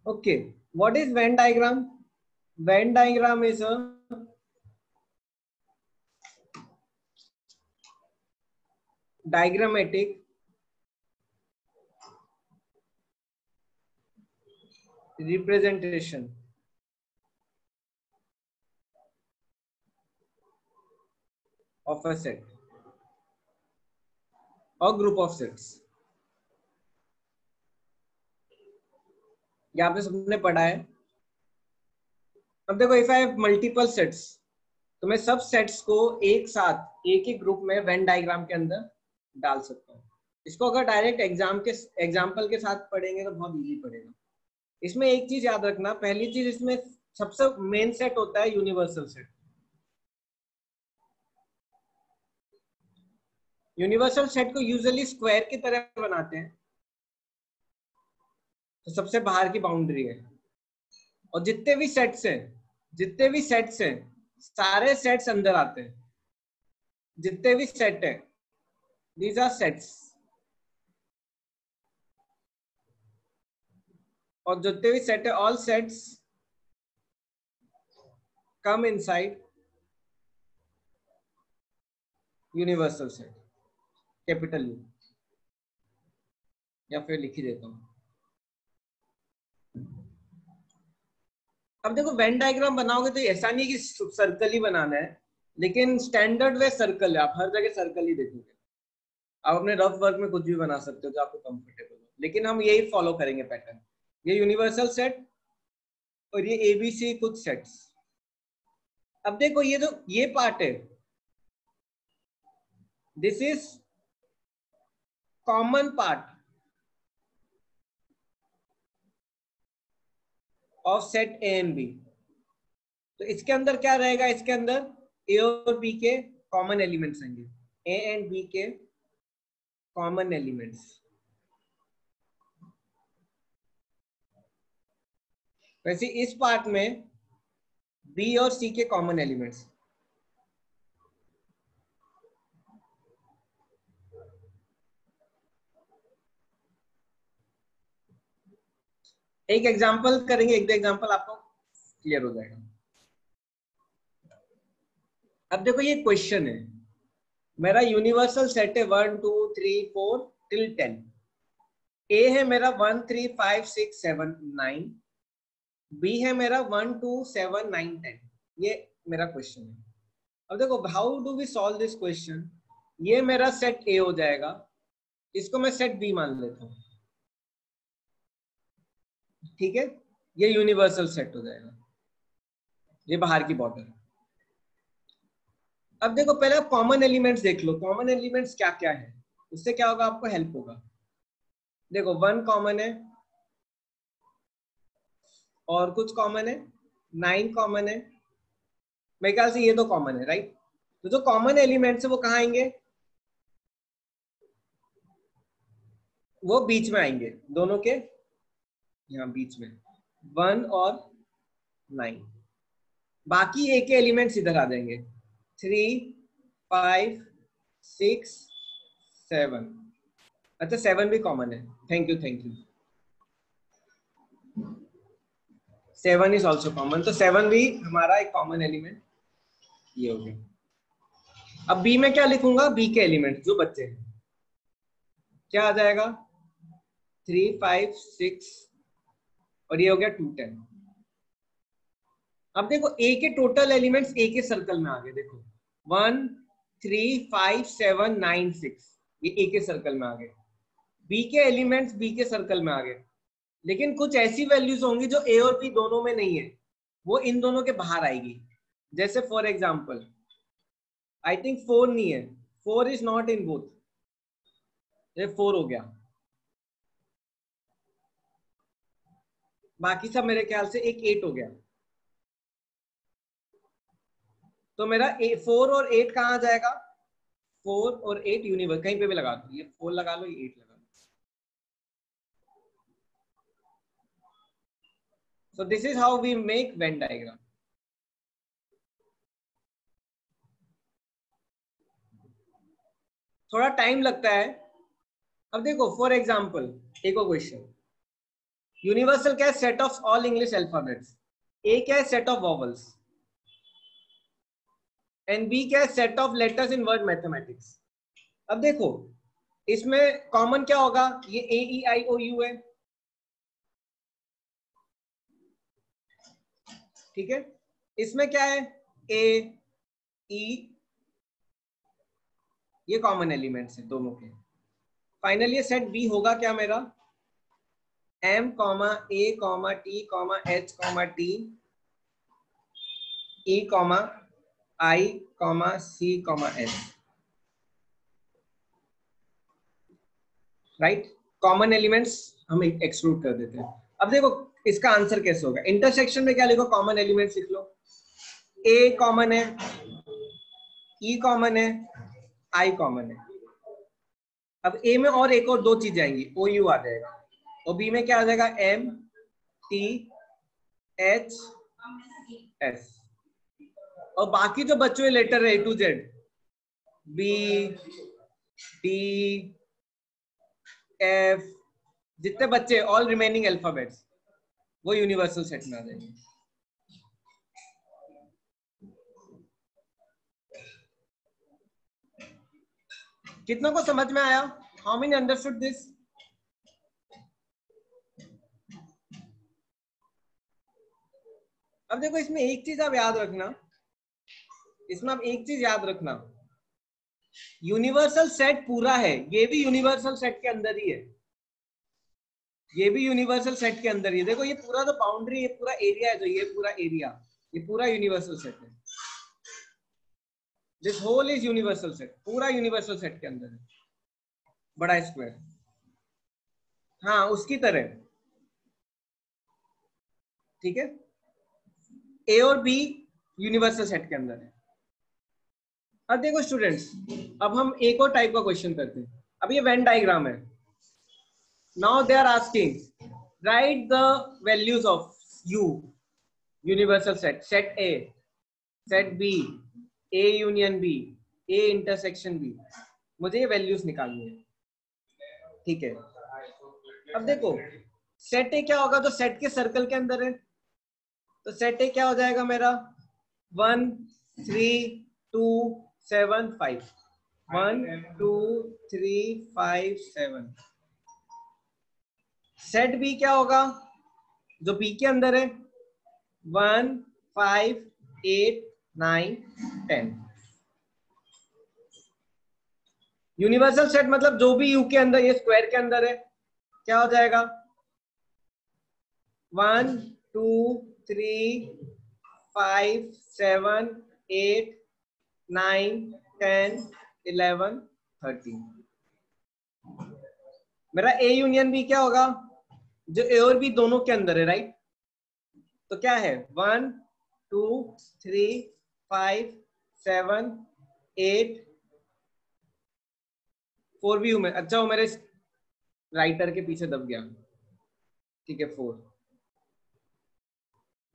Okay, what is Venn diagram? Venn diagram is a diagrammatic representation of a set or group of sets. ये आपने सबने पढ़ा है. अब देखो, if I have multiple sets, तो मैं सब सेट्स को एक साथ एक ही ग्रुप में वेन डायग्राम के अंदर डाल सकता हूँ. इसको अगर डायरेक्ट एग्जाम्पल के साथ पढ़ेंगे तो बहुत इजी पड़ेगा. इसमें एक चीज याद रखना, पहली चीज, इसमें सबसे मेन सेट होता है यूनिवर्सल सेट. यूनिवर्सल सेट को यूजुअली स्क्वायर की तरह बनाते हैं, तो सबसे बाहर की बाउंड्री है. और जितने भी सेट्स हैं सारे सेट्स अंदर आते हैं. जितने भी सेट है, दीज आर सेट्स. और जितने भी सेट है, all sets come inside universal set, capital you. या फिर लिख ही देता हूं. अब देखो, वेन डायग्राम बनाओगे तो ऐसा नहीं कि सर्कल ही बनाना है, लेकिन स्टैंडर्ड वे सर्कल है. आप हर जगह सर्कल ही देखोगे. आप अपने रफ वर्क में कुछ भी बना सकते हो जो आपको कंफर्टेबल हो, लेकिन हम यही फॉलो करेंगे पैटर्न. ये यूनिवर्सल सेट और ये एबीसी कुछ सेट्स. अब देखो, ये पार्ट है, this is common part of set A and B. तो इसके अंदर क्या रहेगा? इसके अंदर ए और बी के कॉमन एलिमेंट्स होंगे. ए एंड बी के कॉमन एलिमेंट्स. वैसे इस पार्ट में बी और सी के कॉमन एलिमेंट्स. एक एग्जांपल करेंगे, एक दो एग्जांपल आपको क्लियर हो जाएगा. अब देखो, ये क्वेश्चन है, मेरा यूनिवर्सल सेट है 1 2 3 4 till 10. ए है मेरा 1 3 5 6 7 9. बी है मेरा 1 2 7 9 10. ये मेरा क्वेश्चन है. अब देखो, how do we solve this question. ये मेरा सेट ए हो जाएगा, इसको मैं सेट बी मान लेता हूं. ठीक है, ये यूनिवर्सल सेट हो जाएगा. ये बाहर की बॉर्डर. अब देखो, पहले आप कॉमन एलिमेंट्स देख लो. कॉमन एलिमेंट्स क्या क्या है, उससे क्या होगा, आपको हेल्प होगा. देखो, 1 कॉमन है, और कुछ कॉमन है, 9 कॉमन है. मेरे ख्याल से ये तो कॉमन है, राइट. तो जो कॉमन एलिमेंट्स है वो कहाँ आएंगे? वो बीच में आएंगे, दोनों के यहाँ बीच में 1 और 9. बाकी ए के एलिमेंट्स इधर आ जाएंगे, 3 5 6 7. अच्छा, 7 भी कॉमन है. Thank you. 7 is also common, तो 7 भी हमारा एक कॉमन एलिमेंट ये हो गया. अब बी में क्या लिखूंगा? बी के एलिमेंट जो बच्चे हैं, क्या आ जाएगा? 3 5 6 और ये हो गया 2 10. अब देखो, ए के टोटल एलिमेंट्स ए के सर्कल में आ गए. देखो, 1 3 5 7 9 6, ये ए के सर्कल में आ गए. बी के एलिमेंट्स बी के सर्कल में आ गए. लेकिन कुछ ऐसी वैल्यूज होंगी जो ए और बी दोनों में नहीं है, वो इन दोनों के बाहर आएगी. जैसे फॉर एग्जाम्पल, आई थिंक 4 नहीं है. 4 इज नॉट इन बोथ. ये 4 हो गया. बाकी सब मेरे ख्याल से एक 8 हो गया. तो मेरा 4 और 8 कहाँ आ जाएगा? 4 और 8 यूनिवर्स, कहीं पे भी लगा दो. ये 4 लगा लो, ये 8 लगा लो. So this is how we make Venn diagram. थोड़ा टाइम लगता है. अब देखो, फॉर एग्जाम्पल एक और क्वेश्चन. यूनिवर्सल क्या है? Set of all English alphabets. A क्या है? Set of vowels. And B क्या है? Set of letters in word mathematics. अब देखो इसमें कॉमन क्या होगा? ये ए ई आई ओ यू है, ठीक है। इसमें क्या है? ए ई, ये कॉमन एलिमेंट्स है दोनों के। फाइनली ये सेट बी होगा क्या मेरा? M comma A comma T comma H comma T E comma I comma C comma S, right. Common elements हम एक्सक्लूड कर देते हैं। अब देखो इसका आंसर कैसे होगा? इंटरसेक्शन में क्या लिखो? कॉमन एलिमेंट्स लिख लो। ए कॉमन है, ई कॉमन है, आई कॉमन है। अब ए में और एक और दो चीजें आएंगी, ओ यू आ जाएगा, और बी में क्या आ जाएगा? एम टी एच एस, और बाकी जो बचे हुए लेटर है A to Z, B D F, जितने बच्चे ऑल रिमेनिंग अल्फाबेट्स, वो यूनिवर्सल सेट में आ जाएंगे। कितनों को समझ में आया? How many understood this? अब देखो इसमें एक चीज आप याद रखना, इसमें आप एक चीज याद रखना, यूनिवर्सल सेट पूरा है, ये भी यूनिवर्सल सेट के अंदर ही है, ये भी यूनिवर्सल सेट के अंदर ही है। देखो ये पूरा जो बाउंड्री, ये पूरा एरिया है, जो ये पूरा एरिया, ये पूरा यूनिवर्सल सेट है। This whole is universal set, पूरा यूनिवर्सल सेट के अंदर है, बड़ा स्क्वायर। हाँ उसकी तरह, ठीक है। ए और बी यूनिवर्सल सेट के अंदर है। अब देखो स्टूडेंट्स, अब हम एक और टाइप का क्वेश्चन करते हैं। अब ये वेन डायग्राम है। Now they are asking write the values of U, universal set, set A, set B, A union B, A intersection B. मुझे ये वैल्यूज निकालनी है, ठीक है। अब देखो सेट ए क्या होगा? तो सेट के सर्कल के अंदर है, तो सेट ए क्या हो जाएगा मेरा? 1 3 2 7 5, 1 2 3 5 7। सेट बी क्या होगा? जो बी के अंदर है, 1 5 8 9 10। यूनिवर्सल सेट मतलब जो भी यू के अंदर, ये स्क्वायर के अंदर है, क्या हो जाएगा? 1 2 3 5 7 8 9 10 11 13। मेरा ए यूनियन बी क्या होगा? जो ए और बी दोनों के अंदर है, राइट। तो क्या है? 1 2 3 5 7 8, 4 भी हूं मैं। अच्छा वो मेरे राइटर के पीछे दब गया, ठीक है। 4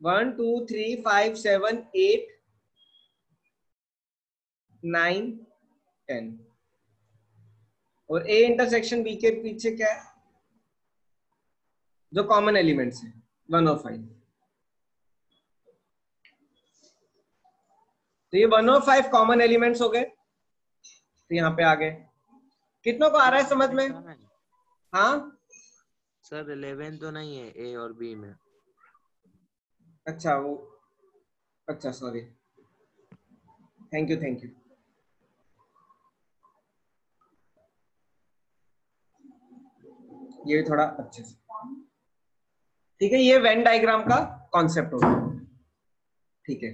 1 2 3 5 7 8 9 10, और ए इंटरसेक्शन बी के पीछे क्या है? जो कॉमन एलिमेंट्स है 1 और 5। तो ये 1 और 5 कॉमन एलिमेंट्स हो गए, तो यहाँ पे आ गए। कितनों को आ रहा है समझ में? हाँ सर 11 तो नहीं है ए और बी में। अच्छा वो, अच्छा sorry, thank you thank you. ये भी थोड़ा अच्छे से, ठीक है। ये वेन डायग्राम का कॉन्सेप्ट होगा, ठीक है।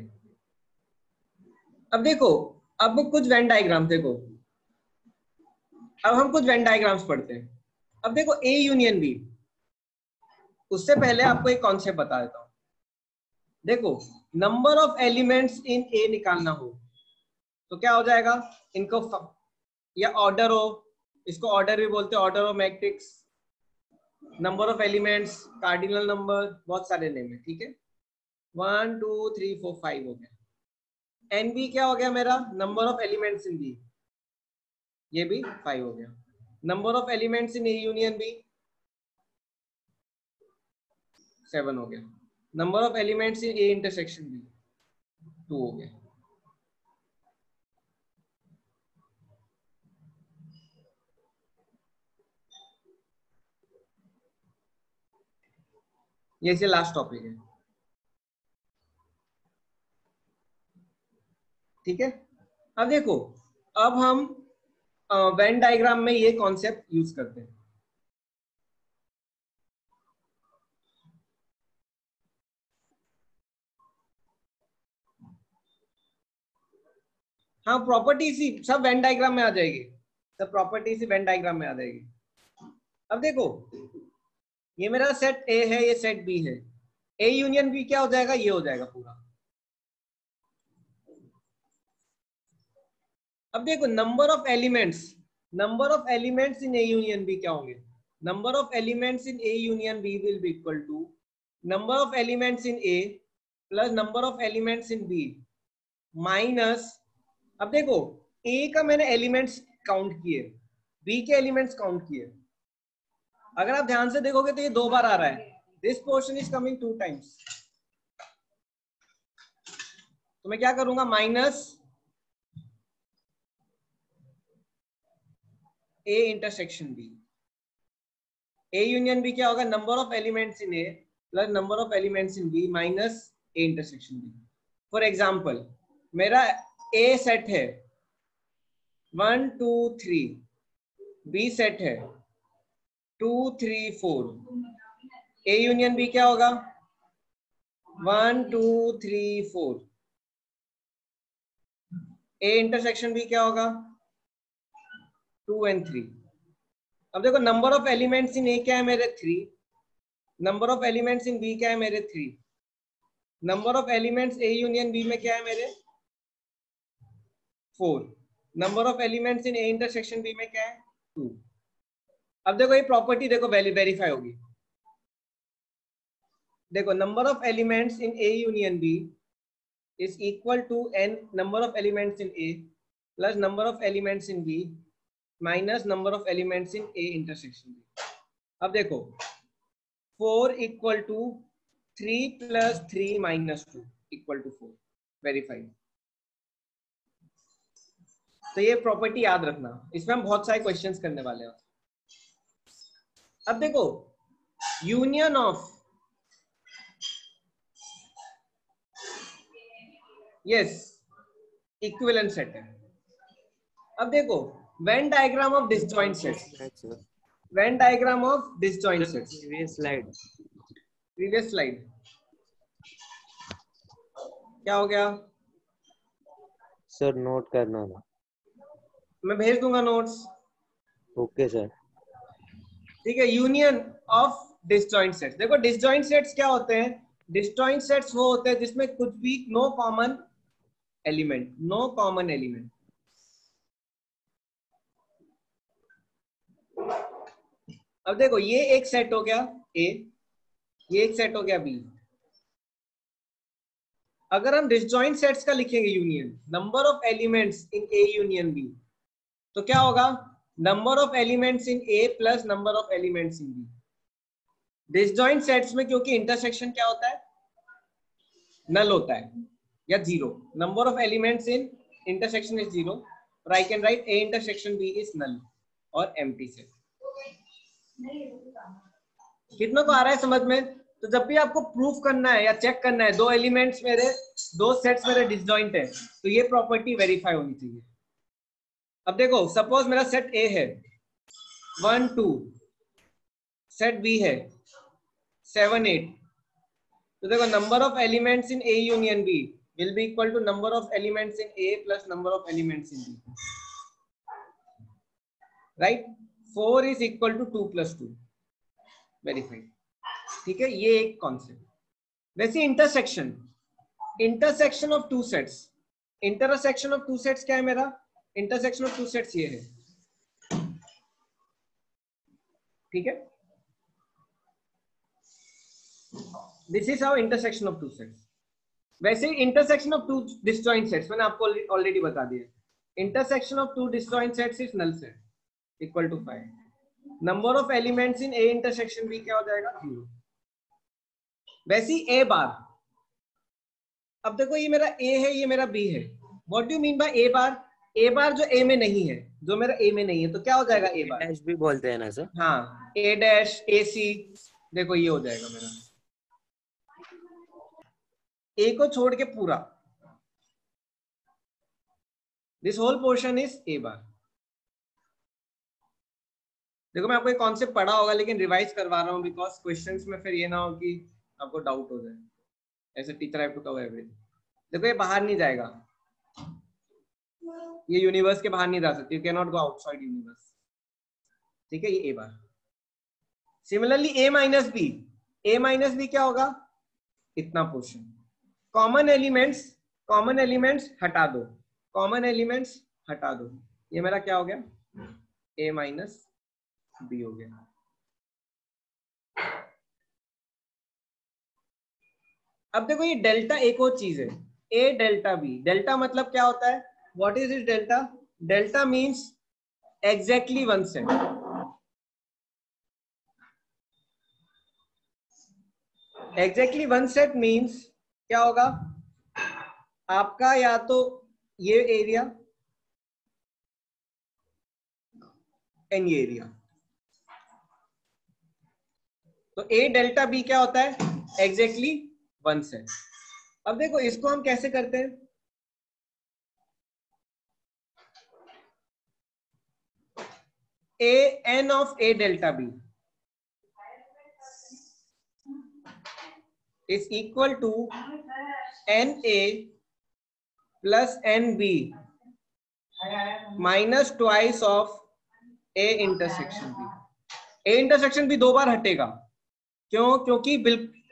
अब देखो, अब कुछ वेन डायग्राम देखो, अब हम कुछ वेन डायग्राम्स पढ़ते हैं। अब देखो ए यूनियन बी, उससे पहले आपको एक कॉन्सेप्ट बता देता हूं। देखो नंबर ऑफ एलिमेंट्स इन ए निकालना हो तो क्या हो जाएगा? इनको या ऑर्डर हो, इसको ऑर्डर भी बोलते हैं, order of matrix, number of elements, cardinal number, बहुत सारे नेम है, ठीक है। 1 2 3 4 5 हो गया। एन बी क्या हो गया मेरा? Number of elements in B, ये भी 5 हो गया। Number of elements in A union B, 7 हो गया। Number of elements in A intersection B 2 हो गया। ये से लास्ट टॉपिक है, ठीक है। अब देखो, अब हम वेन डायग्राम में ये कॉन्सेप्ट यूज करते हैं। हाँ, प्रॉपर्टी सी सब वेन डायग्राम में आ जाएगी, सब प्रॉपर्टी सी वेन डायग्राम में आ जाएगी। अब देखो, ये मेरा सेट ए है, ये सेट बी है, ए यूनियन बी क्या हो जाएगा, ये हो जाएगा पूरा। अब देखो, number of elements in A union B क्या होंगे? Number of elements in A union B will be equal to number of elements in A plus number of elements in B minus, अब देखो ए का मैंने elements count किए, B के elements count किए। अगर आप ध्यान से देखोगे तो ये 2 बार आ रहा है, this portion is coming 2 times. तो मैं क्या करूंगा, minus A intersection B. A union B क्या होगा, number of elements in A plus number of elements in B minus A intersection B. For example, मेरा ए सेट है 1 2 3, B set है 2 3 4, ए union B क्या होगा 1 2 3 4, ए इंटरसेक्शन बी क्या होगा 2 and 3। अब देखो, number of elements in A क्या है मेरे 3, number of elements in B क्या है मेरे 3, number of elements A union B में क्या है मेरे 4, number of elements in A intersection B में क्या है 2। अब देखो ये प्रॉपर्टी देखो वेरीफाई होगी। देखो, number of elements in A union B is equal to n number of elements in A plus number of elements in B minus number of elements in A intersection B. अब देखो, 4 equal to 3 plus 3 minus 2 equal to 4, verified. तो ये property याद रखना, इसमें हम बहुत सारे क्वेश्चंस करने वाले हैं। अब देखो, union of, yes, equivalent set है। अब देखो, Venn diagram of disjoint sets, Venn diagram of disjoint sets, previous slide क्या हो गया सर? नोट करना था। मैं भेज दूंगा नोट्स। Okay sir. ठीक है, यूनियन ऑफ डिसजॉइंट सेट्स। देखो, डिसजॉइंट सेट्स क्या होते हैं? डिसजॉइंट सेट्स वो होते हैं जिसमें कुछ भी no common element, no common element. अब देखो, ये एक सेट हो गया ए, ये एक सेट हो गया बी। अगर हम डिसजॉइंट सेट्स का लिखेंगे union, number of elements in A union B, तो क्या होगा, number of elements in A plus number of elements in B. Disjoint sets में क्योंकि इंटरसेक्शन क्या होता है, नल होता है या zero, number of elements in intersection is zero, और I can write A intersection B is null और एम्प्टी सेट। कितनों को आ रहा है समझ में? तो जब भी आपको प्रूफ करना है या चेक करना है, दो एलिमेंट्स मेरे, दो सेट्स मेरे डिसजॉइंट है, तो ये प्रॉपर्टी वेरीफाई होनी चाहिए। अब देखो, सपोज मेरा सेट ए है 1 2, सेट बी है 7 8, तो देखो number of elements in A union B will be equal to number of elements in A plus number of elements in B, right. 4 is equal to 2 plus 2, verified. ठीक है, ये एक concept. वैसे intersection, intersection of two sets, intersection of two sets क्या है मेरा? Intersection of two sets ये है, ठीक है। This is how intersection of two sets. वैसे intersection of two disjoint sets मैंने आपको ऑलरेडी बता दिया, intersection of two disjoint sets is null set equal to 5। Number of elements in A intersection B क्या हो जाएगा? 0। वैसी ए बार, अब देखो ये मेरा ए है, ये मेरा बी है, what do you mean by A bar? A bar जो ए में नहीं है, जो मेरा ए में नहीं है, तो क्या हो जाएगा ए बार? डैश भी बोलते हैं ना सर? हाँ, ए डैश, ए सी, देखो ये हो जाएगा मेरा, ए को छोड़ के पूरा, this whole portion is A bar. देखो मैं आपको एक कॉन्सेप्ट पढ़ा होगा लेकिन रिवाइज करवा रहा हूँ, बिकॉज क्वेश्चंस में फिर ये ना हो कि आपको डाउट हो जाए, ऐसे teacher have to cover everything. देखो ये बाहर नहीं जाएगा, ये यूनिवर्स के बाहर नहीं जा सकती, you can not go outside universe, ठीक है, ये ए बार। सिमिलरली ए माइनस बी, ए माइनस बी क्या होगा? इतना portion. Common elements, common elements हटा दो, कॉमन एलिमेंट्स हटा दो, ये मेरा क्या हो गया? ए माइनस बी हो गया। अब देखो ये डेल्टा एक और चीज है, ए डेल्टा बी। डेल्टा मतलब क्या होता है? What is it delta? Delta means exactly one set. Exactly one set means क्या होगा आपका? या तो ये एरिया एंड ये एरिया, तो ए डेल्टा बी क्या होता है? Exactly one set. अब देखो इसको हम कैसे करते हैं? A n of A delta B is equal to NA plus NB minus twice of A intersection B। A intersection B दो बार हटेगा, क्यों? क्योंकि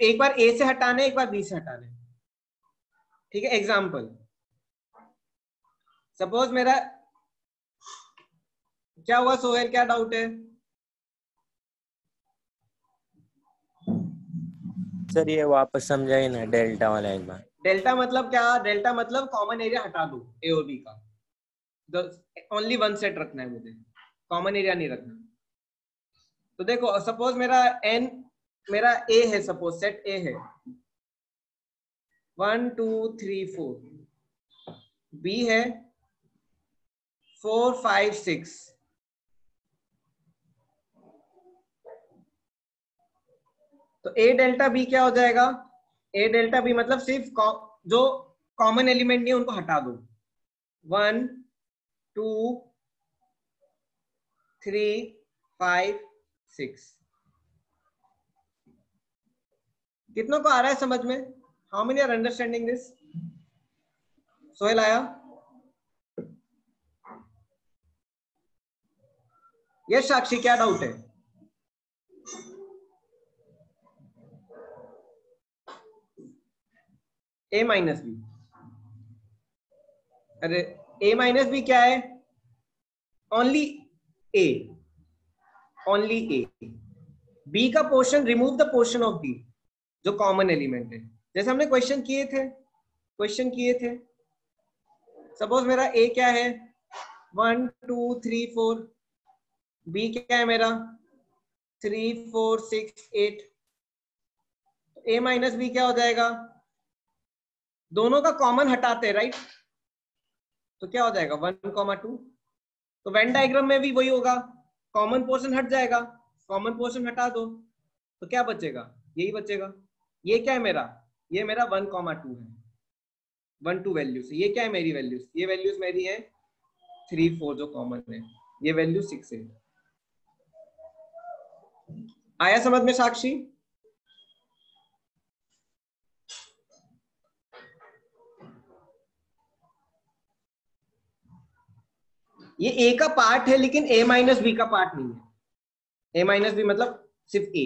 एक बार A से हटाने, एक बार B से हटाने, ठीक है। एग्जाम्पल, सपोज मेरा क्या हुआ सोहेल, क्या डाउट है? सर ये वापस समझाइए ना डेल्टा वाला एक बार। डेल्टा मतलब क्या? डेल्टा मतलब कॉमन एरिया हटा दो ए और बी का, ओनली वन सेट रखना है मुझे, कॉमन एरिया नहीं रखना। तो देखो सपोज मेरा एन, मेरा ए है, सपोज सेट ए है 1 2 3 4, बी है 4 5 6, तो ए डेल्टा बी क्या हो जाएगा? ए डेल्टा बी मतलब सिर्फ जो कॉमन एलिमेंट नहीं है उनको हटा दो, 1 2 3 5 6। कितनों को आ रहा है समझ में? How many are understanding this? Sohail आया? यस साक्षी, क्या डाउट है? ए माइनस बी, अरे ए माइनस बी क्या है? Only A, only A. B का portion, remove the portion of B जो कॉमन एलिमेंट है, जैसे हमने क्वेश्चन किए थे। सपोज मेरा ए क्या है? 1 2 3 4, बी क्या है मेरा? 3 4 6 8, ए माइनस बी क्या हो जाएगा? दोनों का कॉमन हटाते हैं, राइट? तो क्या हो जाएगा? 1,2। तो वेन डायग्राम में भी वही होगा, कॉमन पोर्शन हट जाएगा, कॉमन पोर्शन हटा दो, तो क्या बचेगा? यही बचेगा। ये क्या है मेरा? ये मेरा 1,2 है, 1 2 वैल्यूज। ये क्या है मेरी वैल्यूज? ये वैल्यूज मेरी है 3 4 जो कॉमन है, ये वैल्यू 6 8। आया समझ में साक्षी? ये ए का पार्ट है लेकिन ए माइनस बी का पार्ट नहीं है। ए माइनस बी मतलब सिर्फ ए।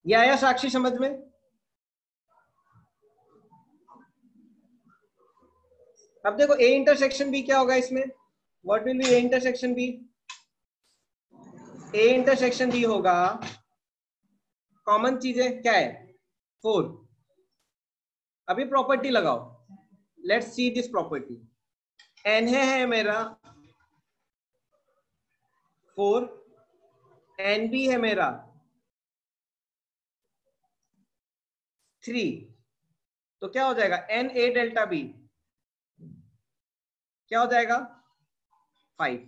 ये आया साक्षी समझ में? अब देखो ए इंटरसेक्शन बी क्या होगा इसमें? What will be A intersection B? A intersection B होगा, कॉमन चीजें क्या है? 4। अभी प्रॉपर्टी लगाओ, let's see this property. N है मेरा 4, एन बी है मेरा 3, तो क्या हो जाएगा एन ए डेल्टा बी क्या हो जाएगा 5,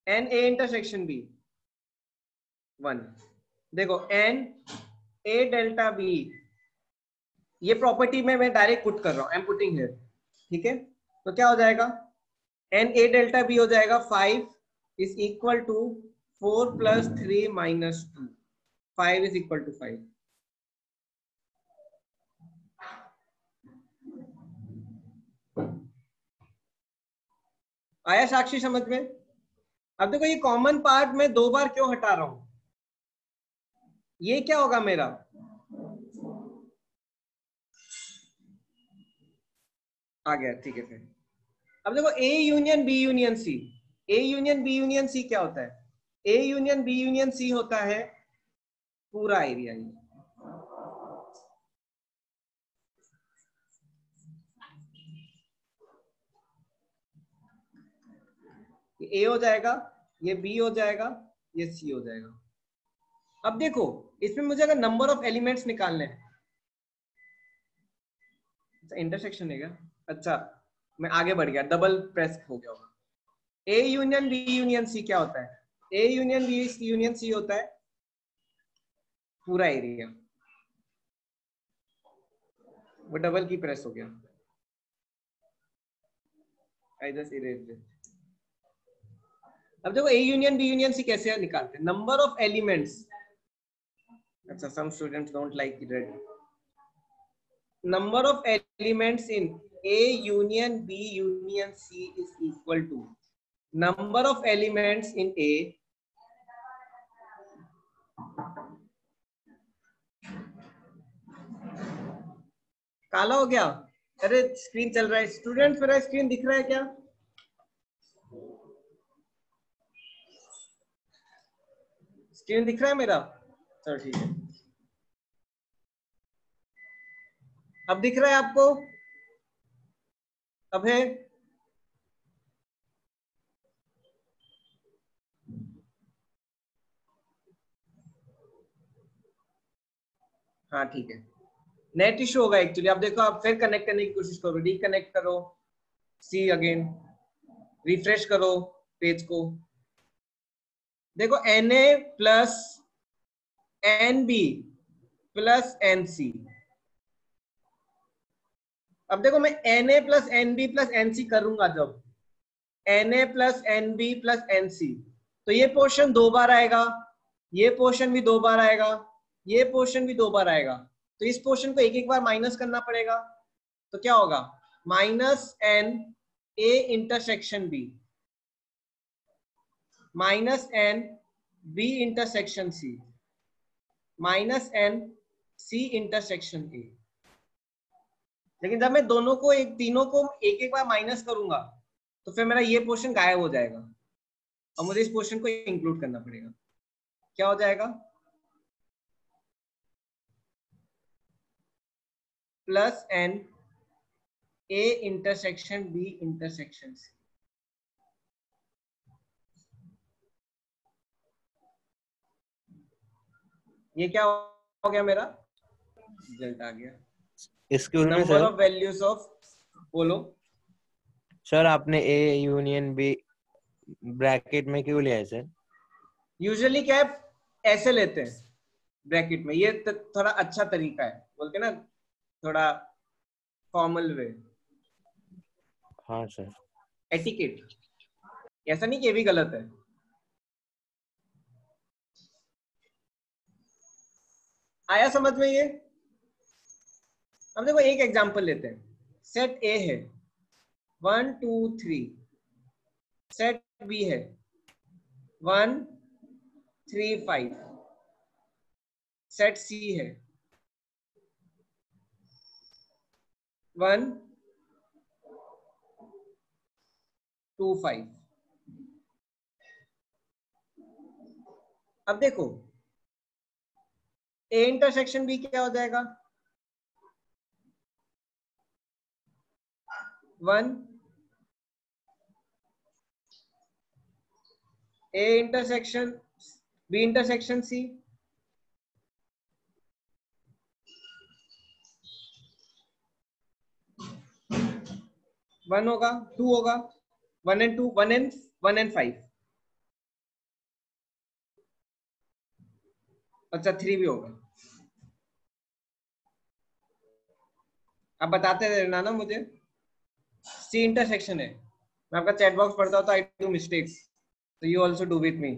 एन ए इंटरसेक्शन बी 1। देखो एन ए डेल्टा बी, ये प्रॉपर्टी में मैं डायरेक्ट पुट कर रहा हूं, आई एम पुटिंग हियर, ठीक है। तो क्या हो जाएगा एन ए डेल्टा बी हो जाएगा 5 is equal to 4 plus 3 minus 2, 5 is equal to 5। आया साक्षी समझ में? अब देखो ये कॉमन पार्ट में 2 बार क्यों हटा रहा हूं, ये क्या होगा मेरा आ गया, ठीक है। फिर अब देखो A union B union C, A union B union C क्या होता है, A union B union C होता है पूरा एरिया। ये ए हो जाएगा, ये बी हो जाएगा, ये सी हो जाएगा। अब देखो इसमें मुझे अगर नंबर ऑफ एलिमेंट्स निकालने हैं, इंटरसेक्शन है क्या, अच्छा मैं आगे बढ़ गया, डबल प्रेस हो गया होगा। A union B union C क्या होता है, A union B union C होता है पूरा एरिया, वो डबल की प्रेस हो गया, आई जस्ट इरेज्ड इट। अब देखो A union B union C कैसे निकालते हैं, नंबर ऑफ एलिमेंट्स, अच्छा some students don't like it, number of elements in A union B union C is equal to number of elements in A काला हो गया, अरे स्क्रीन चल रहा है स्टूडेंट्स, मेरा स्क्रीन दिख रहा है क्या, स्क्रीन दिख रहा है मेरा, चलो ठीक है। अब दिख रहा है आपको, अब है, हाँ ठीक है। नेट इशू होगा एक्चुअली, अब देखो आप फिर कनेक्ट करने की कोशिश करो, रिकनेक्ट करो, सी अगेन, रिफ्रेश करो पेज को, देखो Na plus Nb plus Nc, अब देखो मैं Na plus Nb plus Nc करूंगा, जब Na plus Nb plus Nc, तो ये पोर्शन 2 बार आएगा, ये पोर्शन भी 2 बार आएगा, ये पोर्शन भी 2 बार आएगा, तो इस पोर्शन को एक एक बार माइनस करना पड़ेगा, तो क्या होगा minus N A intersection B minus N B intersection C minus N C intersection A. लेकिन जब मैं दोनों को तीनों को एक एक बार माइनस करूंगा तो फिर मेरा ये पोर्शन गायब हो जाएगा और मुझे इस पोर्शन को इंक्लूड करना पड़ेगा, क्या हो जाएगा plus N A intersection B intersection C. ये क्या हो गया मेरा, रिजल्ट आ गया। Excuse me number sir, of values of, बोलो सर आपने ए यूनियन बी ब्रैकेट में क्यों लिया है सर? यूजुअली क्या है ऐसे लेते हैं ब्रैकेट में, ये थोड़ा अच्छा तरीका है, बोलते ना थोड़ा फॉर्मल वे, हाँ सर। एटिकेट, ऐसा नहीं कि ये भी गलत है। आया समझ में ये? अब देखो एक एग्जांपल लेते हैं, सेट ए है 1 2 3, सेट बी है 1 3 5, सेट सी है 1 2 5। अब देखो ए इंटरसेक्शन बी क्या हो जाएगा 1, A intersection B intersection C 1 होगा, 2 होगा, 1 and 2, 1 and 5, अच्छा 3 भी होगा। अब बताते रहना ना मुझे। सी इंटरसेक्शन है, मैं आपका चैट बॉक्स पढ़ता हूँ तो आई डू मिस्टेक्स, तो you also do with me.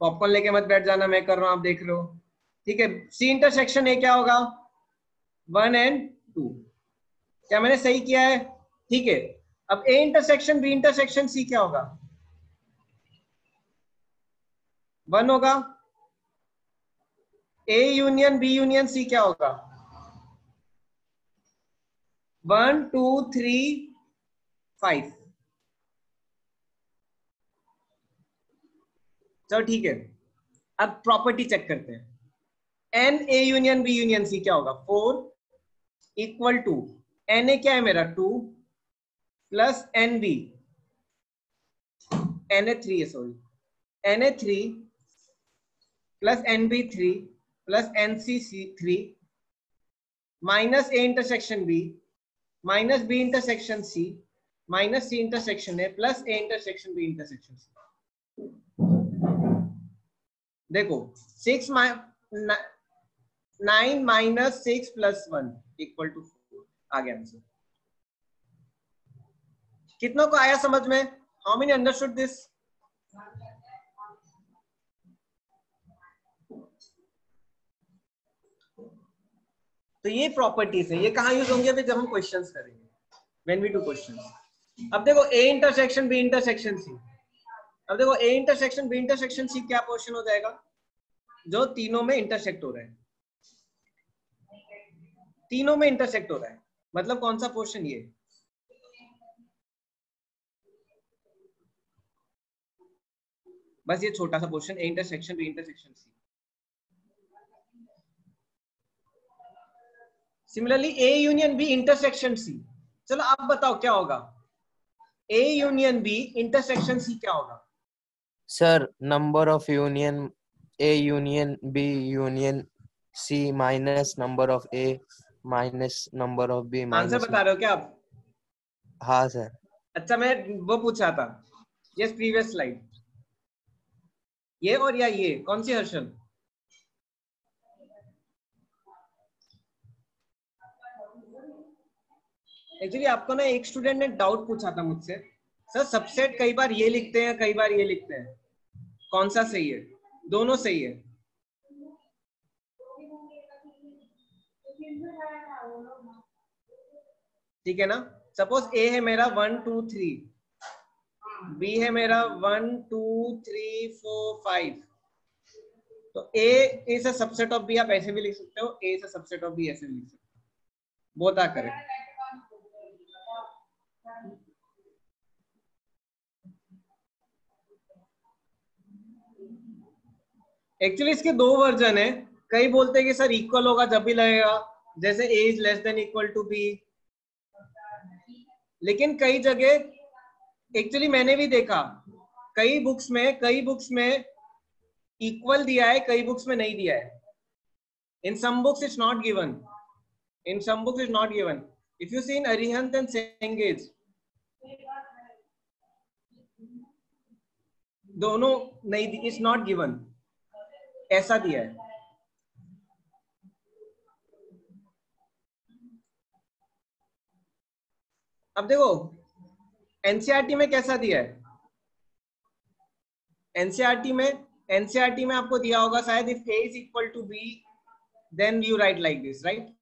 Popcorn लेके मत बैठ जाना, मैं कर रहा हूँ आप देख लो, ठीक है। सी इंटरसेक्शन ए क्या होगा, 1 and 2, क्या मैंने सही किया है, ठीक है। अब A intersection B intersection C क्या होगा, 1 होगा। A union B union C क्या होगा, 1 2 3 5। चलो ठीक है, अब प्रॉपर्टी चेक करते हैं। N A union B union C क्या होगा, 4 इक्वल टू एन ए क्या है मेरा 2 plus N B, n A 3 है sorry, n A 3 plus N B 3 plus n C 3 minus A intersection B minus B intersection C minus C intersection A plus A intersection B intersection C. देखो 9 minus 6 plus 1 equal to 4 आ गया answer. कितनों को आया समझ में, how many understood this? तो ये प्रॉपर्टीज है, ये कहां यूज होंगे अभी जब हम क्वेश्चंस करेंगे, व्हेन वी डू क्वेश्चंस। अब देखो A intersection B intersection C, अब देखो A intersection B intersection C क्या पोर्शन हो जाएगा, जो तीनों में इंटरसेक्ट हो रहा है, तीनों में इंटरसेक्ट हो रहा है, मतलब कौन सा पोर्शन, ये बस ये छोटा सा portion A intersection B intersection C. Similarly A union B intersection C, चलो आप बताओ क्या होगा, A union B intersection C क्या होगा? Sir number of union A union B union C minus number of A minus number of B answer minus. बता रहे हो क्या आप? हाँ सर। अच्छा मैं वो पूछा था, यस प्रीवियस स्लाइड, ये और या ये कौन सी हर्षल? एक्चुअली आपको ना एक स्टूडेंट ने डाउट पूछा था मुझसे, सर सबसेट कई बार ये लिखते हैं कई बार ये लिखते हैं, कौन सा सही है? दोनों सही है। ठीक है ना, सपोज ए है मेरा 1 2 3, बी है मेरा 1 2 3 4 5, तो A is a subset of B, आप ऐसे भी लिख सकते हो, A is a subset of B ऐसे भी लिख सकते हो, बोथ आर करेक्ट। एक्चुअली इसके दो वर्जन है, कई बोलते हैं कि सर इक्वल होगा जब भी लगेगा, जैसे A is less than equal to B, लेकिन कई जगह एक्चुअली मैंने भी देखा, कई बुक्स में इक्वल दिया है, कई बुक्स में नहीं दिया है। In some books it's not given, in some books it's not given. If you see in Arihant and Cengage, दोनों नहीं, इट्स नॉट गिवन, ऐसा दिया है। अब देखो एनसीईआरटी में कैसा दिया है, एनसीईआरटी में आपको दिया होगा शायद, if A is equal to B then you write like this, right?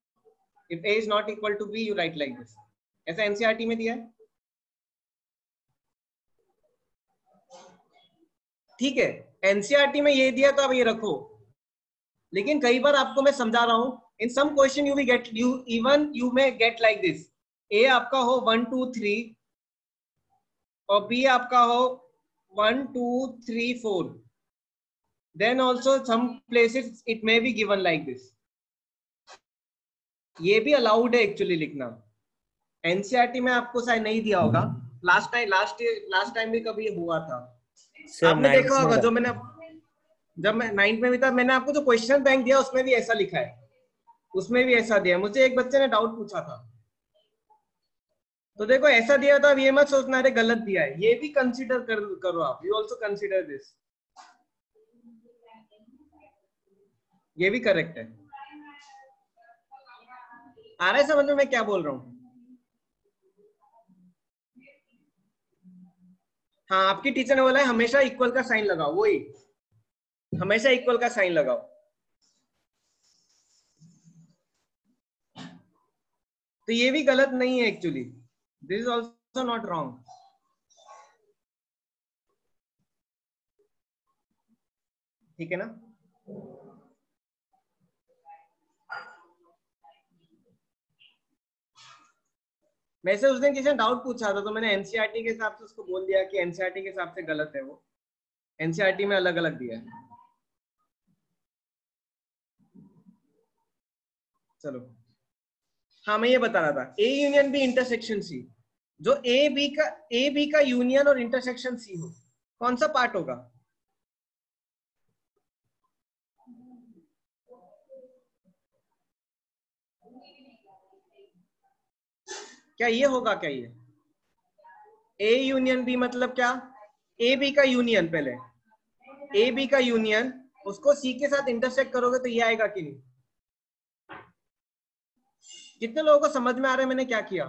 If A is not equal to B you write like this, ऐसा एनसीईआरटी में दिया है। ठीक है, एनसीईआरटी में ये दिया तो आप ये रखो, लेकिन कई बार आपको मैं समझा रहा हूं, in some question you will get, you may get like this, A आपका हो 1 2 3 और बी आपका हो 1 2 3 4, then also some places it may be given like this, ये भी अलाउड है एक्चुअली लिखना। एनसीईआरटी में आपको शायद नहीं दिया होगा, लास्ट टाइम भी कभी हुआ था, आपने देखा होगा, जो मैंने जब मैं 9th में भी था, मैंने आपको जो क्वेश्चन बैंक दिया उसमें भी ऐसा लिखा है, उसमें भी ऐसा दिया। मुझे एक बच्चे ने डाउट पूछा था, तो देखो ऐसा दिया तो अब ये मत सोचना अरे गलत दिया है, ये भी कंसीडर करो आप, यू ऑल्सो कंसीडर दिस, ये भी करेक्ट है। आ रहा है समझ में मैं क्या बोल रहा हूँ? हाँ, आपकी टीचर ने बोला है हमेशा इक्वल का साइन लगाओ, वही हमेशा इक्वल का साइन लगाओ। तो ये भी गलत नहीं है actually, this is also not wrong. ठीक है ना? वैसे उस दिन किसी ने डाउट पूछा था तो मैंने एनसीईआरटी के हिसाब से उसको बोल दिया कि एनसीईआरटी के हिसाब से गलत है, वो एनसीईआरटी में अलग अलग दिया है। चलो, हाँ मैं ये बता रहा था, A union B intersection C, जो ए बी का यूनियन और इंटरसेक्शन सी हो, कौन सा पार्ट होगा? क्या ये होगा? क्या ये ए यूनियन बी मतलब क्या? ए बी का यूनियन, पहले ए बी का यूनियन, उसको सी के साथ इंटरसेक्ट करोगे तो ये आएगा कि नहीं? कितने लोगों को समझ में आ रहा है मैंने क्या किया?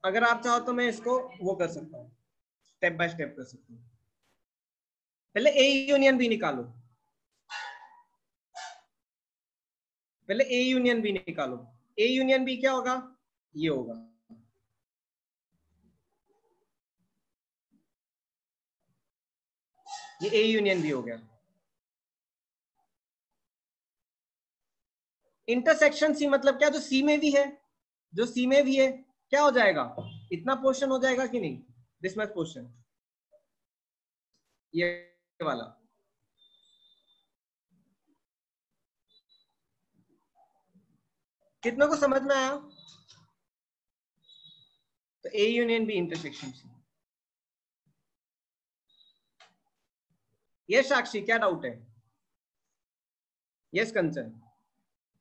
अगर आप चाहो तो मैं इसको वो कर सकता हूँ, स्टेप बाय स्टेप कर सकता हूँ। पहले ए यूनियन बी निकालो, पहले ए यूनियन बी निकालो। ए यूनियन बी क्या होगा? ये होगा, ये ए यूनियन बी हो गया। इंटरसेक्शन सी मतलब क्या? जो सी में भी है, जो सी में भी है, क्या हो जाएगा? इतना पोर्शन हो जाएगा कि नहीं? दिस मच पोर्शन, ये वाला। कितनों को समझ में आया? तो A union B intersection C. ये साक्षी क्या डाउट है? यस कंचन।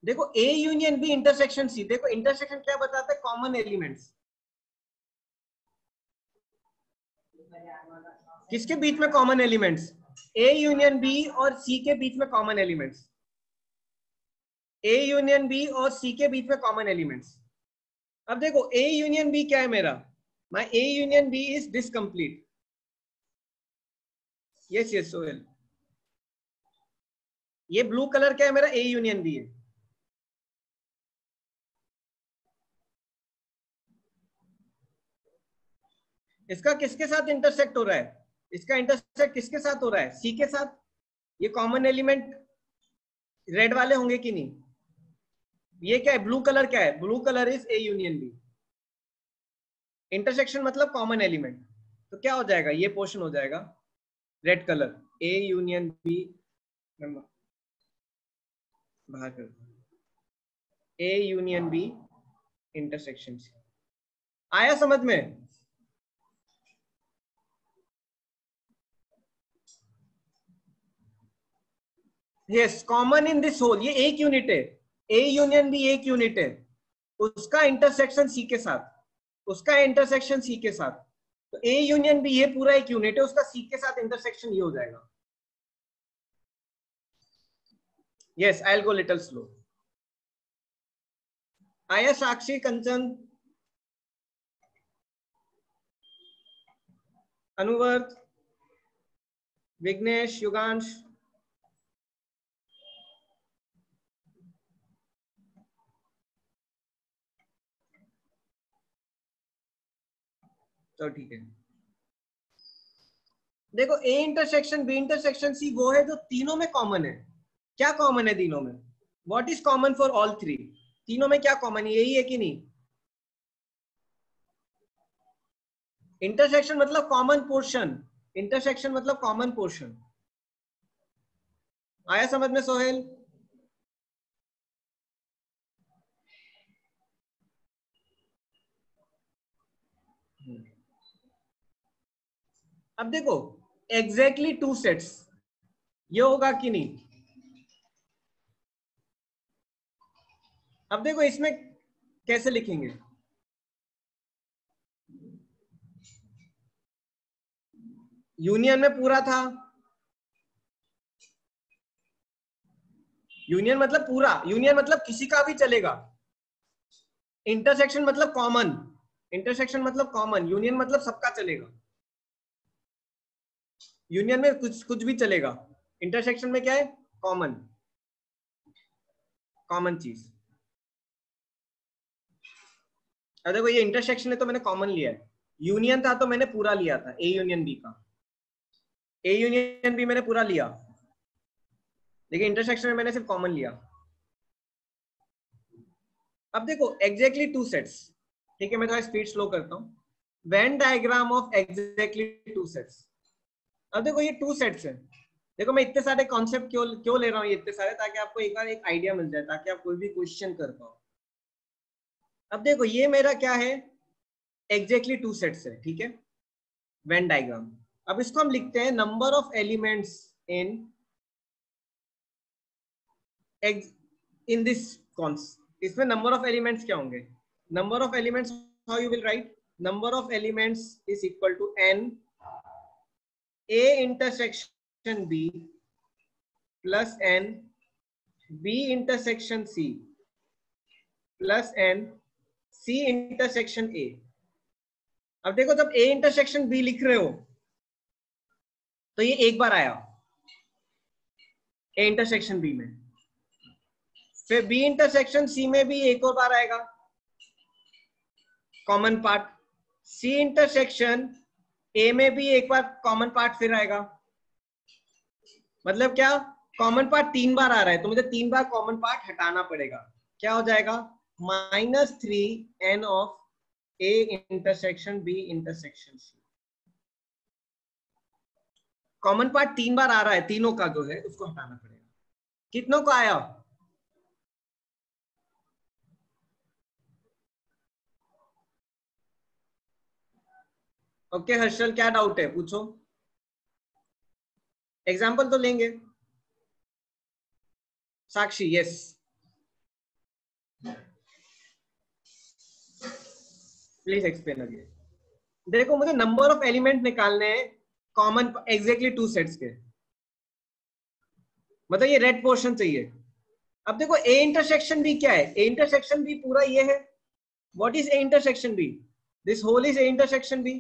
देखो A union B intersection C, देखो इंटरसेक्शन क्या बताता है? Common elements. किसके बीच में common elements? A union B और सी के बीच में common elements, A union B और सी के बीच में कॉमन एलिमेंट्स। अब देखो ए यूनियन बी क्या है मेरा? My A union B is this complete. Yes yes Sohail, ये ब्लू कलर क्या है मेरा? ए यूनियन बी है। इसका किसके साथ इंटरसेक्ट हो रहा है? इसका इंटरसेक्ट किसके साथ हो रहा है? सी के साथ। ये कॉमन एलिमेंट रेड वाले होंगे कि नहीं? ये क्या है? ब्लू कलर क्या है? Blue colour is A union B. Intersection मतलब कॉमन एलिमेंट, तो क्या हो जाएगा? ये पोर्शन हो जाएगा red colour, A union B. बाहर कर, A union B intersection C. आया समझ में? Yes, common in this whole, ये एक यूनिट है, ए यूनियन बी एक यूनिट है, उसका इंटरसेक्शन सी के साथ, उसका इंटरसेक्शन सी के साथ। तो ए यूनियन बी ये पूरा एक यूनिट है, उसका सी के साथ इंटरसेक्शन ये हो जाएगा। Yes, I will go little slow. आया साक्षी, कंचन, अनुवर्त, विघ्नेश, युगांश? चलो ठीक है। देखो A intersection B intersection C वो है जो तीनों में कॉमन है। क्या कॉमन है तीनों में? What is common for all three? तीनों में क्या कॉमन है? यही है कि नहीं? इंटरसेक्शन मतलब कॉमन पोर्शन, इंटरसेक्शन मतलब कॉमन पोर्शन। आया समझ में सोहेल? अब देखो एग्जैक्टली टू सेट्स, ये होगा कि नहीं? अब देखो इसमें कैसे लिखेंगे? यूनियन में पूरा था, यूनियन मतलब पूरा, यूनियन मतलब किसी का भी चलेगा, इंटरसेक्शन मतलब कॉमन, इंटरसेक्शन मतलब कॉमन, यूनियन मतलब सबका चलेगा। यूनियन में कुछ भी चलेगा, इंटरसेक्शन में क्या है, कॉमन, कॉमन चीज। अब देखो ये इंटरसेक्शन है तो मैंने कॉमन लिया है, यूनियन था तो मैंने पूरा लिया था, ए यूनियन बी का, ए यूनियन बी मैंने पूरा लिया, लेकिन इंटरसेक्शन में मैंने सिर्फ कॉमन लिया। अब देखो एग्जैक्टली टू सेट्स, ठीक है मैं थोड़ा स्पीड स्लो करता हूँ, Venn diagram of exactly two sets. अब देखो ये टू सेट्स है, देखो मैं इतने सारे कॉन्सेप्ट क्यों ले रहा हूँ ये इतने सारे, ताकि आपको एक बार एक आइडिया मिल जाए, ताकि आप कोई भी क्वेश्चन कर पाओ। अब देखो ये मेरा क्या है, एग्जैक्टली टू सेट्स है, ठीक है, वेन डायग्राम। अब इसको हम लिखते हैं number of elements in this cons, इसमें नंबर ऑफ एलिमेंट्स क्या होंगे, number of elements how you will write, number of elements is equal to n a intersection b plus n b intersection c plus n c intersection a। अब देखो जब a intersection b लिख रहे हो तो ये एक बार आया a इंटरसेक्शन b में, फिर b इंटरसेक्शन c में भी एक और बार आएगा common part, c intersection a में भी एक बार कॉमन पार्ट फिर आएगा, मतलब क्या, कॉमन पार्ट 3 बार आ रहा है तो मुझे 3 बार कॉमन पार्ट हटाना पड़ेगा, क्या हो जाएगा -3n of a intersection b intersection c। Common part 3 बार आ रहा है, तीनों का जो है उसको हटाना पड़ेगा। कितनों को आया, ओके हर्षल क्या डाउट है पूछो, एग्जाम्पल तो लेंगे। साक्षी यस, प्लीज एक्सप्लेन अगेन। देखो मुझे नंबर ऑफ एलिमेंट निकालने हैं कॉमन एग्जैक्टली टू सेट्स के, मतलब ये रेड पोर्शन चाहिए। अब देखो ए इंटरसेक्शन बी क्या है, ए इंटरसेक्शन बी पूरा ये है, what is A intersection B, this whole is A intersection B,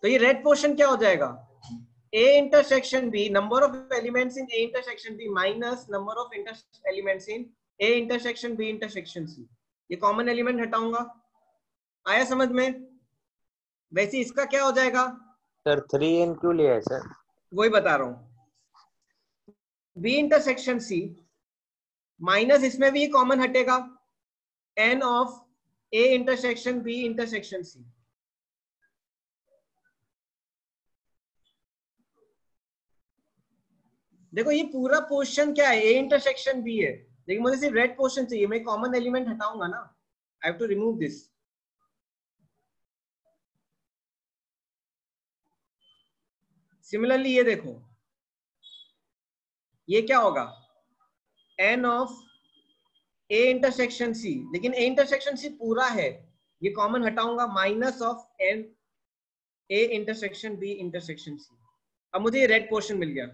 तो ये रेड पोर्शन क्या हो जाएगा, A intersection B, number of elements in A intersection B minus number of elements in A intersection B intersection C. ये common element हटाऊंगा, आया समझ में, वैसे इसका क्या हो जाएगा सर 3n क्यों लिया है सर, वही बता रहा हूं, बी इंटरसेक्शन सी माइनस इसमें भी कॉमन हटेगा n of A intersection B intersection C. देखो ये पूरा पोर्शन क्या है, ए इंटरसेक्शन बी है, लेकिन मुझे सिर्फ रेड पोर्शन चाहिए, मैं कॉमन एलिमेंट हटाऊंगा ना, I have to remove this. Similarly ये देखो ये क्या होगा, n of A intersection C, लेकिन ए इंटरसेक्शन सी पूरा है, ये कॉमन हटाऊंगा minus of n A intersection B intersection C. अब मुझे ये रेड पोर्शन मिल गया,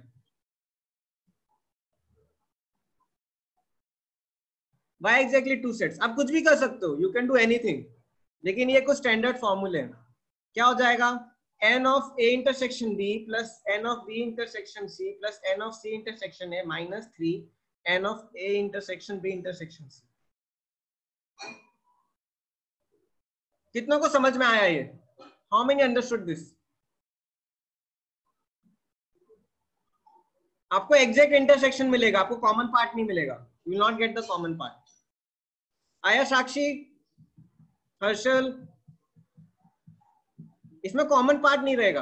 वाई एग्जैक्टली टू सेट्स, आप कुछ भी कर सकते हो, यू कैन डू एनीथिंग, लेकिन ये कुछ स्टैंडर्ड फॉर्मूले हैं। क्या हो जाएगा, n of A intersection B plus n of B intersection C plus n of C intersection A minus 3 n of A intersection B intersection C. कितनों को समझ में आया ये, हाउ मेनी अंडरस्टूड दिस, आपको एग्जैक्ट इंटरसेक्शन मिलेगा, आपको common part नहीं मिलेगा, you will not get the common part. आया साक्षी, हर्षल, इसमें कॉमन पार्ट नहीं रहेगा,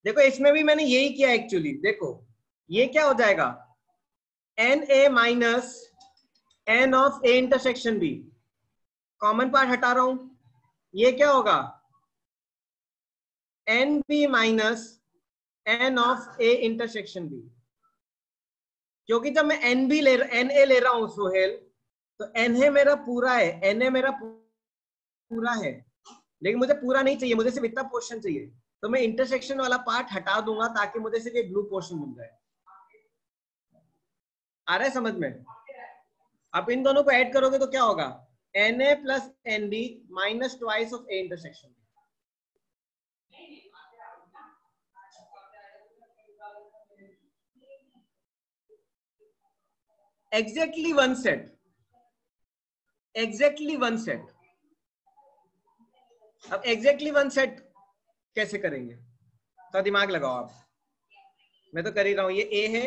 देखो इसमें भी मैंने यही किया एक्चुअली, देखो ये क्या हो जाएगा, N A minus N of A intersection B, common part हटा रहा हूं, ये क्या होगा N B minus N of A intersection B, क्योंकि जब मैं एन बी ले एन ए ले रहा हूं सोहेल, तो एन ए मेरा पूरा है, एन ए मेरा पूरा है, लेकिन मुझे पूरा नहीं चाहिए, मुझे सिर्फ इतना पोर्शन चाहिए, तो मैं इंटरसेक्शन वाला पार्ट हटा दूंगा ताकि मुझे सिर्फ एक ब्लू पोर्शन मिल जाए। आ रहा है समझ में? आप इन दोनों को ऐड करोगे तो क्या होगा, N A plus N B minus twice of A intersection. Exactly one set, exactly one set. अब एग्जैक्टली वन सेट कैसे करेंगे, तो दिमाग लगाओ आप, मैं तो कर ही रहा हूं। ये ए है,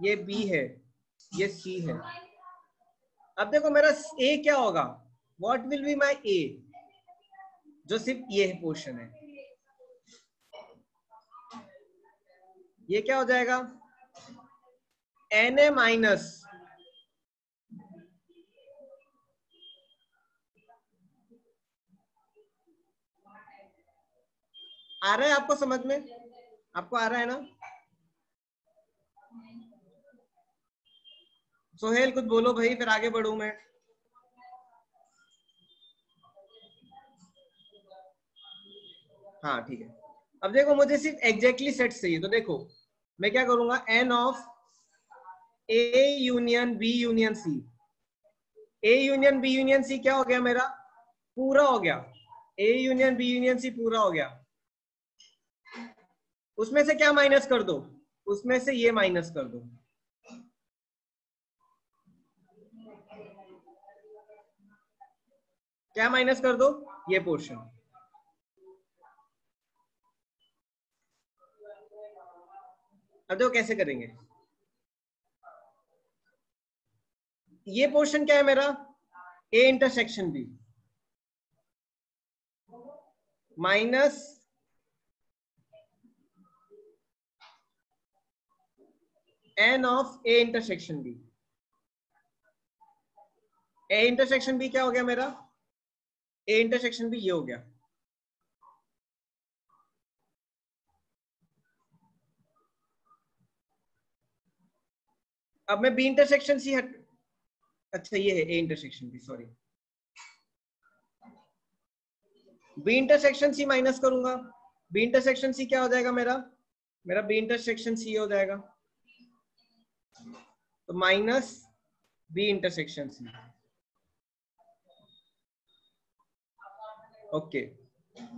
ये बी है, ये सी है। अब देखो मेरा ए क्या होगा, what will be my A, जो सिर्फ ये पोर्शन है, ये क्या हो जाएगा, एन ए माइनस आ रहा है आपको समझ में, आपको आ रहा है ना? सोहेल कुछ बोलो भाई, फिर आगे बढ़ूं मैं। हाँ ठीक है। अब देखो मुझे सिर्फ एग्जैक्टली सेट चाहिए, तो देखो मैं क्या करूंगा, N of A union B union C. A union B union C क्या हो गया मेरा, पूरा हो गया। A union B union C पूरा हो गया। उसमें से क्या माइनस कर दो, उसमें से ये माइनस कर दो। क्या माइनस कर दो, ये पोर्शन। अब देखो कैसे करेंगे, ये पोर्शन क्या है मेरा, A intersection B minus N of A intersection B. A intersection B क्या हो गया मेरा, ए इंटरसेक्शन बी ये हो गया। अब मैं बी इंटरसेक्शन सी हट, अच्छा ये है A intersection B, sorry, B intersection C minus करूंगा। बी इंटरसेक्शन सी क्या हो जाएगा मेरा, मेरा बी इंटरसेक्शन सी हो जाएगा, तो minus B intersection C. Okay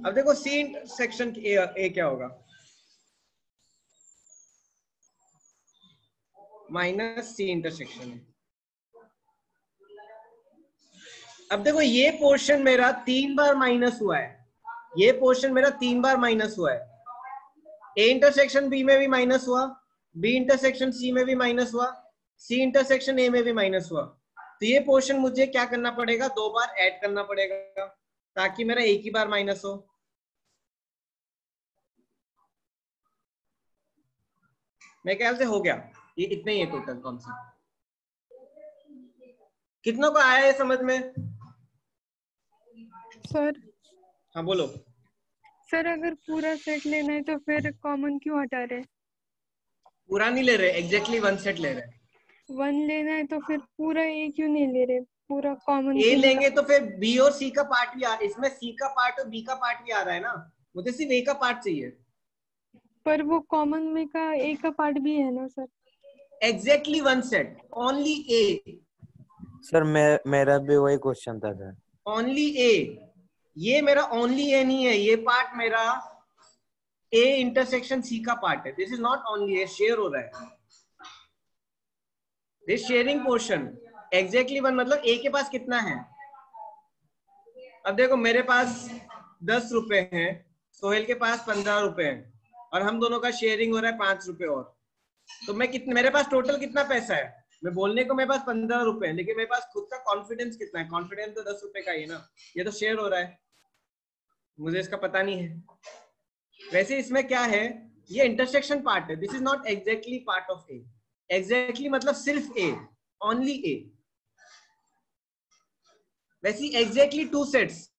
अब देखो सी इंटरसेक्शन ए क्या होगा, माइनस सी इंटरसेक्शन। अब देखो ये पोर्शन मेरा 3 बार माइनस हुआ है, ये पोर्शन मेरा 3 बार माइनस हुआ है। ए इंटरसेक्शन बी में भी माइनस हुआ, बी इंटरसेक्शन सी में भी माइनस हुआ, सी इंटरसेक्शन ए में भी माइनस हुआ। तो ये पोर्शन मुझे क्या करना पड़ेगा, 2 बार ऐड करना पड़ेगा ताकि मेरा एक ही बार माइनस हो। मेरे ख्याल से हो गया, ये इतना ही है टोटल कॉन्सेप्ट। कितनों को आया है समझ में? सर हाँ बोलो। सर अगर पूरा सेट लेना है तो फिर कॉमन क्यों हटा रहे? पूरा नहीं ले रहे, एग्जैक्टली वन सेट ले रहे। वन लेना है तो फिर पूरा ए क्यों नहीं ले रहे, पूरा कॉमन ए क्यों लेंगे तो फिर बी और सी का पार्ट भी इसमें सी का पार्ट और बी का पार्ट भी आ रहा है ना, मुझे सिर्फ ए का पार्ट चाहिए। पर वो कॉमन में का ए का पार्ट भी है ना sir. Exactly one set, only A. Sir मेरा भी वही क्वेश्चन था सर। ओनली ए, ये मेरा ओनली ए नहीं है, ये पार्ट मेरा ए इंटरसेक्शन सी का पार्ट है। This is not only A, share हो रहा है, this sharing portion. Exactly one मतलब ए के पास कितना है, अब देखो मेरे पास 10 रुपए हैं, सोहेल के पास 15 रुपए हैं, और हम दोनों का शेयरिंग हो रहा है 5 रुपए और। तो मैं कितने, मेरे पास टोटल कितना पैसा है, मैं बोलने को मेरे पास 15 रुपए है, लेकिन मेरे पास खुद का कॉन्फिडेंस कितना है, कॉन्फिडेंस तो 10 रुपए का ही है ना, ये तो शेयर हो रहा है, मुझे इसका पता नहीं है। वैसे इसमें क्या है, ये इंटरसेक्शन पार्ट है, this is not exactly part of A. Exactly मतलब सिर्फ ए, ओनली ए। वैसे एग्जैक्टली 2 सेट्स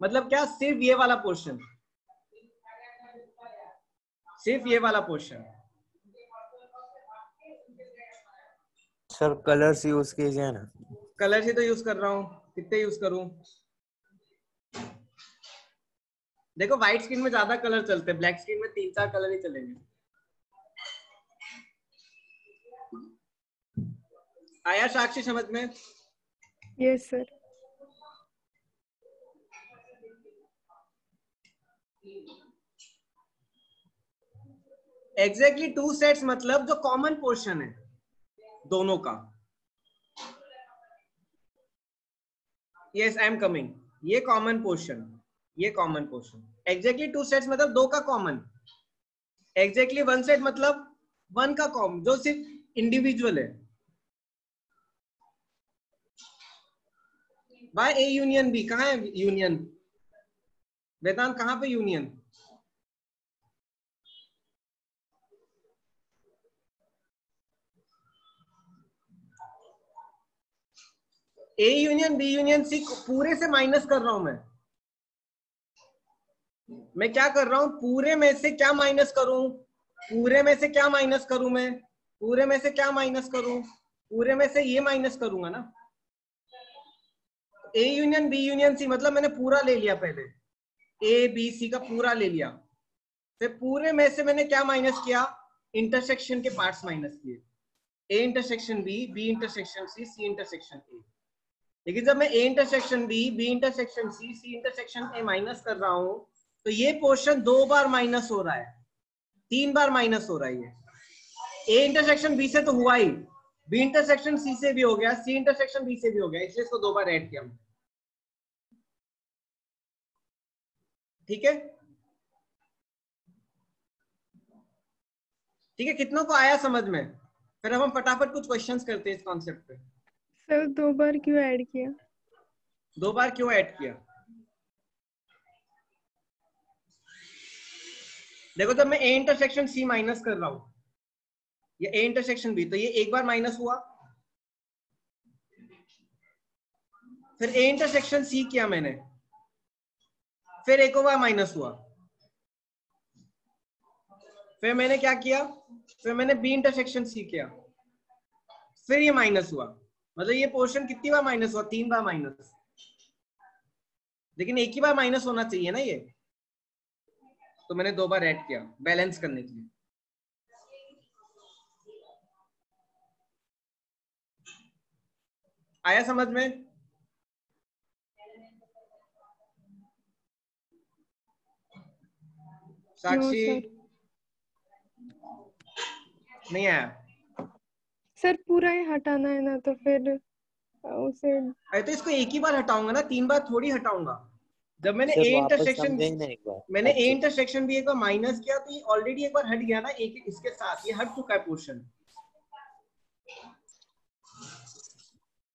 मतलब क्या, सिर्फ ये वाला पोर्शन, सिर्फ ये वाला पोर्शन। सर कलर्स यूज कीजिए ना। कलर ही तो यूज कर रहा हूँ, कितने यूज करूं? देखो व्हाइट स्क्रीन में ज्यादा कलर चलते हैं, ब्लैक स्क्रीन में 3-4 कलर ही चलेंगे। आया साक्षी समझ में? Yes sir. एग्जैक्टली 2 सेट्स मतलब जो कॉमन पोर्शन है दोनों का। Yes I am coming. ये कॉमन पोर्शन, ये कॉमन पोर्शन। एग्जैक्टली 2 सेट्स मतलब 2 का कॉमन। एग्जैक्टली 1 सेट मतलब 1 का कॉमन जो सिर्फ इंडिविजुअल है। By A union B. कहाँ है यूनियन? वेदांत कहाँ पे union? A union B union C पूरे से माइनस कर रहा हूं मैं क्या कर रहा हूं? पूरे में से क्या माइनस करूं? पूरे में से क्या माइनस करूं? मैं पूरे में से क्या माइनस करूं? पूरे में से ये माइनस करूंगा ना। A union B union C मतलब मैंने पूरा ले लिया, पहले ए बी सी का पूरा ले लिया, फिर पूरे में से मैंने क्या माइनस किया? इंटरसेक्शन के पार्ट्स माइनस किए। A intersection B, B intersection C, C intersection A. लेकिन जब मैं A intersection B, B intersection C, C intersection A minus कर रहा हूं तो ये पोर्शन 2 बार माइनस हो रहा है, 3 बार माइनस हो रहा है। ये ए इंटरसेक्शन बी से तो हुआ ही, बी इंटरसेक्शन सी से भी हो गया, सी इंटरसेक्शन बी से भी हो गया, इसलिए इसको 2 बार ऐड किया। ठीक है, ठीक है, कितनों को आया समझ में? फिर अब हम फटाफट कुछ क्वेश्चंस करते हैं इस कॉन्सेप्ट पे। सर 2 बार क्यों ऐड किया? 2 बार क्यों ऐड किया? देखो जब मैं ए इंटरसेक्शन सी माइनस कर रहा हूं या ए इंटरसेक्शन बी, तो ये एक बार माइनस हुआ, फिर ए इंटरसेक्शन सी किया मैंने, फिर एक और बार माइनस हुआ, फिर मैंने क्या किया? फिर मैंने बी इंटरसेक्शन सी किया, फिर ये माइनस हुआ। मतलब ये पोर्शन कितनी बार माइनस हुआ? 3 बार माइनस। लेकिन एक ही बार माइनस होना चाहिए ना ये, तो मैंने 2 बार ऐड किया बैलेंस करने के लिए। आया समझ में? साक्षी नहीं आया? सर पूरा ही हटाना है ना, तो फिर उसे। अरे तो इसको एक ही बार हटाऊंगा ना, 3 बार थोड़ी हटाऊंगा। जब मैंने सर ए वापस इंटरसेक्शन, समझाइए ना एक बार। मैंने ए अच्छे इंटरसेक्शन भी एक बार माइनस किया तो ये ऑलरेडी एक बार हट गया ना, एक इसके साथ ये हट चुका है पोर्शन।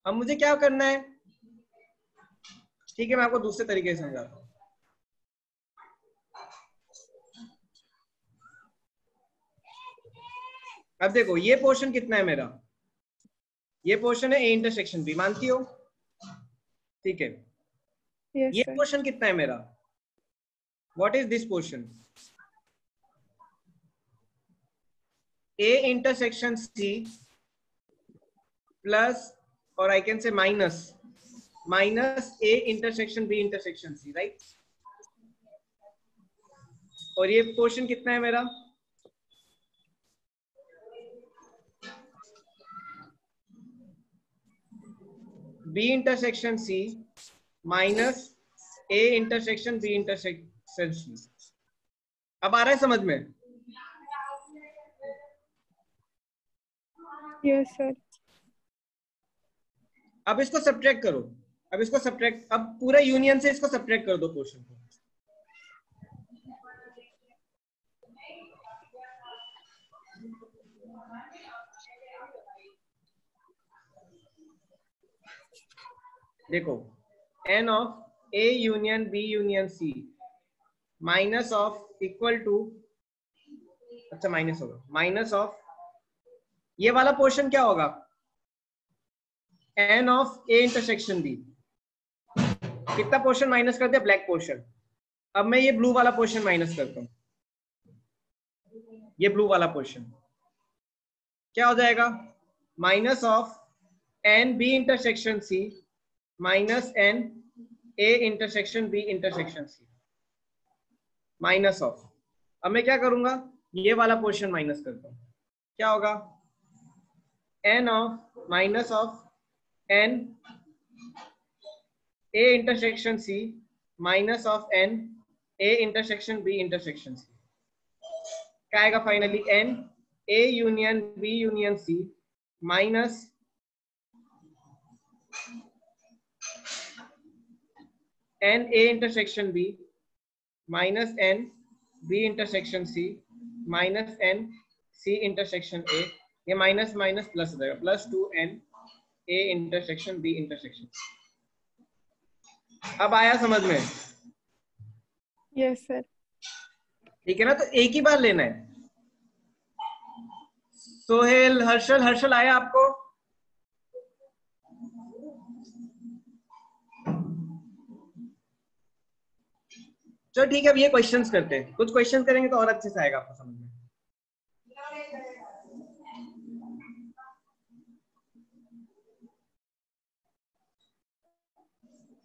अब मुझे क्या करना है? ठीक है, मैं आपको दूसरे तरीके से समझाता हूँ। अब देखो ये पोर्शन कितना है मेरा? ये पोर्शन है ए इंटरसेक्शन बी, मानती हो? ठीक है, यस ये सर। पोर्शन कितना है मेरा? What is this portion? A intersection C plus, और I can say minus, minus A intersection B intersection C, right? और ये पोर्शन कितना है मेरा? B intersection C minus A intersection B intersection C. अब आ रहा है समझ में? Yes sir. अब इसको सब्ट्रैक्ट करो, अब इसको सब्ट्रैक्ट, अब पूरा यूनियन से इसको सब्ट्रैक्ट कर दो पोर्शन को। देखो n of a union b union c minus of equal to, अच्छा माइनस होगा, माइनस ऑफ ये वाला पोर्शन क्या होगा? n of a intersection b। कितना पोर्शन माइनस कर दिया? Black portion. अब मैं ये ब्लू वाला पोर्शन माइनस करता हूं, ये ब्लू वाला पोर्शन क्या हो जाएगा? Minus of N B intersection C minus N A intersection B intersection C minus of, अब मैं क्या करूंगा, ये वाला पोर्शन माइनस करता हूं, क्या होगा, N of minus of N A intersection C minus of N A intersection B intersection C, क्या आएगा finally, N A union B union C minus N A intersection B minus N B intersection C minus N C intersection A, ये minus minus plus हो जाएगा, plus 2n A intersection B intersection. अब आया समझ में? Yes sir. ठीक है ना, तो एक ही बार लेना है। सोहेल, हर्षल, हर्षल आया आपको? चलो ठीक है, अब ये क्वेश्चंस करते हैं, कुछ क्वेश्चन करेंगे तो और अच्छे से आएगा आपको समझ में।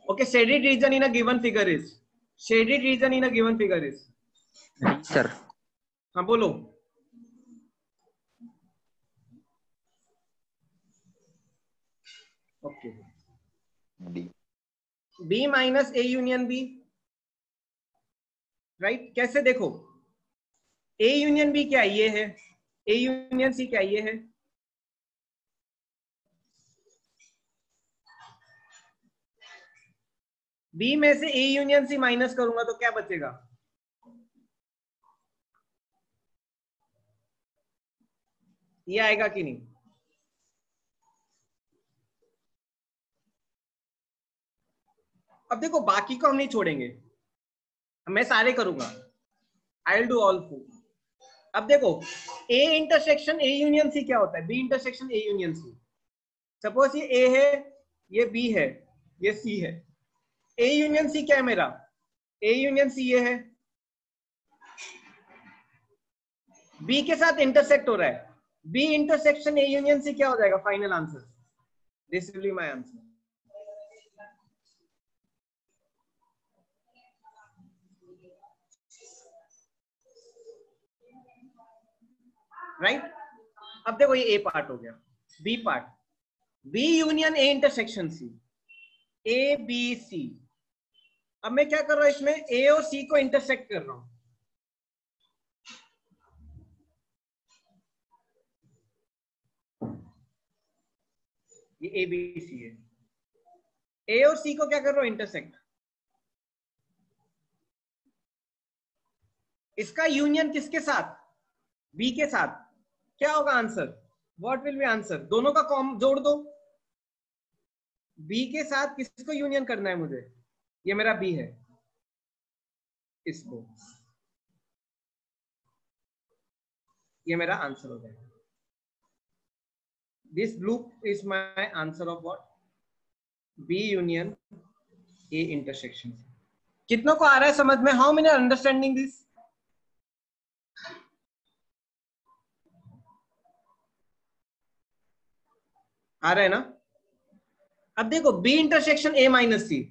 Okay, shaded region in a given figure is, shaded region in a given figure is, sir हाँ बोलो। Okay, B minus A union B, right, कैसे देखो, ए यूनियन बी क्या ये है, ए यूनियन सी क्या ये है, बी में से ए यूनियन सी माइनस करूंगा तो क्या बचेगा, ये आएगा कि नहीं, अब देखो बाकी को हम नहीं छोड़ेंगे, मैं सारे करूंगा, I will do all four. अब देखो A intersection A union C क्या होता है, B intersection A union C, suppose ये ए है, ये बी है, ये सी है, ए यूनियन सी क्या है मेरा, ए यूनियन सी ये है, बी के साथ इंटरसेक्ट हो रहा है, B intersection A union C क्या हो जाएगा, final answer, this will be my answer. Right, अब देखो ये ए पार्ट हो गया, B part, B union A intersection C, A B C, अब मैं क्या कर रहा हूं इसमें, ए और सी को इंटरसेक्ट कर रहा हूं, ये ए बी सी है, ए और सी को क्या कर रहा हूं, इंटरसेक्ट, इसका यूनियन किसके साथ, बी के साथ, क्या होगा answer, what will B answer, दोनों का कॉम जोड़ दो, बी के साथ किसको यूनियन करना है मुझे, ये मेरा बी है, इसको, ये मेरा आंसर हो जाएगा, this loop is my answer of what, B union A intersection. कितनों को आ रहा है समझ में, हाउ मेनी अंडरस्टैंडिंग दिस, आ रहा है ना? अब देखो B intersection A minus C,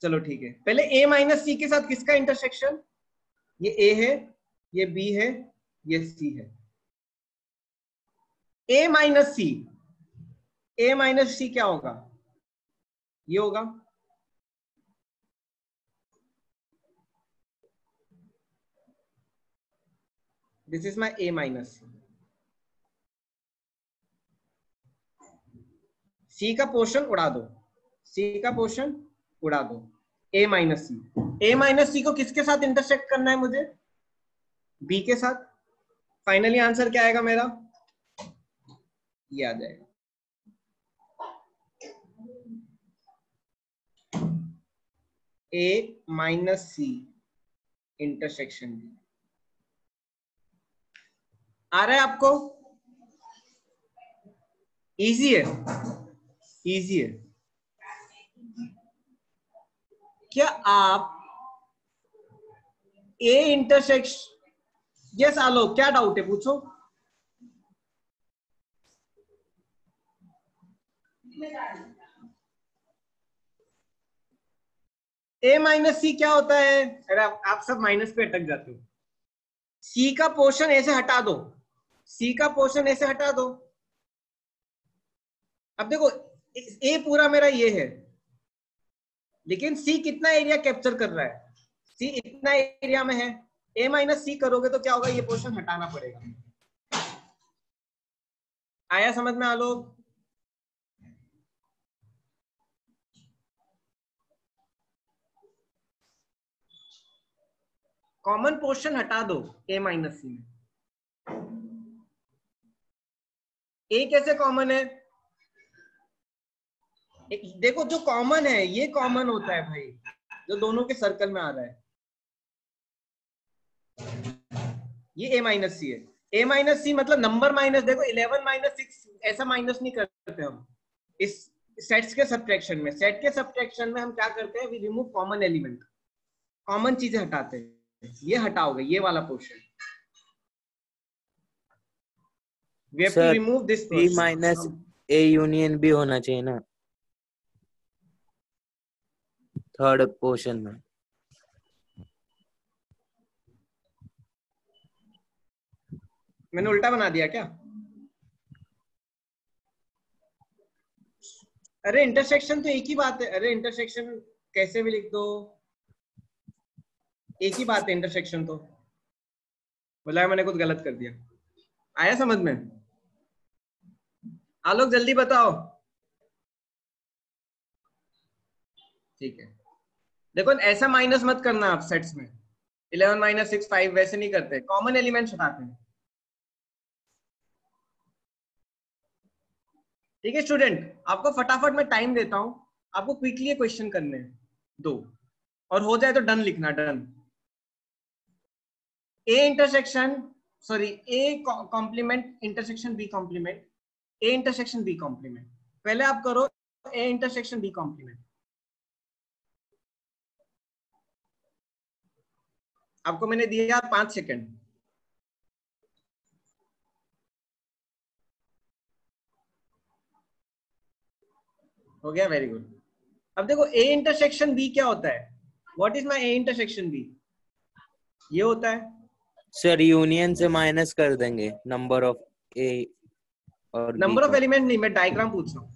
चलो ठीक है, पहले ए माइनस सी के साथ किसका इंटरसेक्शन, ये ए है, ये बी है, ये सी है, A minus C, A minus सी क्या होगा, ये होगा, this is my A minus C का पोर्शन उड़ा दो, सी का पोर्शन उड़ा दो, ए माइनस सी, ए माइनस सी को किसके साथ इंटरसेक्ट करना है मुझे, बी के साथ, फाइनली आंसर क्या आएगा मेरा, ये आ जाएगा, ए माइनस सी इंटरसेक्शन बी, आ रहा है आपको, इजी है, इजी है, क्या आप ए इंटरसेक्शन, यस आलोक क्या डाउट है पूछो, ए माइनस सी क्या होता है? अरे आप सब माइनस पे अटक जाते हो। सी का पोर्शन ऐसे हटा दो, सी का पोर्शन ऐसे हटा दो। अब देखो ए पूरा मेरा ये है, लेकिन सी कितना एरिया कैप्चर कर रहा है? सी इतना एरिया में है। ए माइनस सी करोगे तो क्या होगा? ये पोर्शन हटाना पड़ेगा। आया समझ में आ लोग? कॉमन पोर्शन हटा दो ए माइनस सी में। ए कैसे कॉमन है? देखो जो कॉमन है ये कॉमन होता है भाई, जो दोनों के सर्कल में आ रहा है। ये ए माइनस सी है। ए माइनस सी मतलब नंबर माइनस, देखो 11 माइनस 6 ऐसा माइनस नहीं करते हम इस सेट्स के सब्ट्रैक्शन में। सेट के सब्ट्रैक्शन में हम क्या करते हैं? We remove common element, common चीजें हटाते हैं। ये हटाओगे ये वाला पोर्शन, we have to sir remove this B minus A union B होना चाहिए ना थर्ड पोर्शन में। मैंने उल्टा बना दिया क्या? अरे इंटरसेक्शन तो एक ही बात है। अरे इंटरसेक्शन कैसे भी लिख दो, एक ही बात है इंटरसेक्शन तो। बोला मैंने कुछ गलत कर दिया। आया समझ में? आलोक जल्दी बताओ। ठीक है, देखो ऐसा माइनस मत करना आप सेट्स में। 11 माइनस 6 5 वैसे नहीं करते, कॉमन एलिमेंट्स हटाते हैं। ठीक है स्टूडेंट, आपको फटाफट मैं टाइम देता हूं, आपको क्विकली ये क्वेश्चन करने हैं दो, और हो जाए तो डन लिखना, done. A intersection, sorry A complement intersection B complement, A intersection B complement. पहले आप करो ए इंटरसेक्शन बी कॉम्प्लीमेंट। आपको मैंने दिया 5 सेकंड। हो गया, वेरी गुड। अब देखो ए इंटरसेक्शन बी क्या होता है? What is my A intersection B? ये होता है सर यूनियन से माइनस कर देंगे नंबर ऑफ ए और बी नंबर ऑफ को। एलिमेंट नहीं, मैं डायग्राम पूछ रहा हूँ।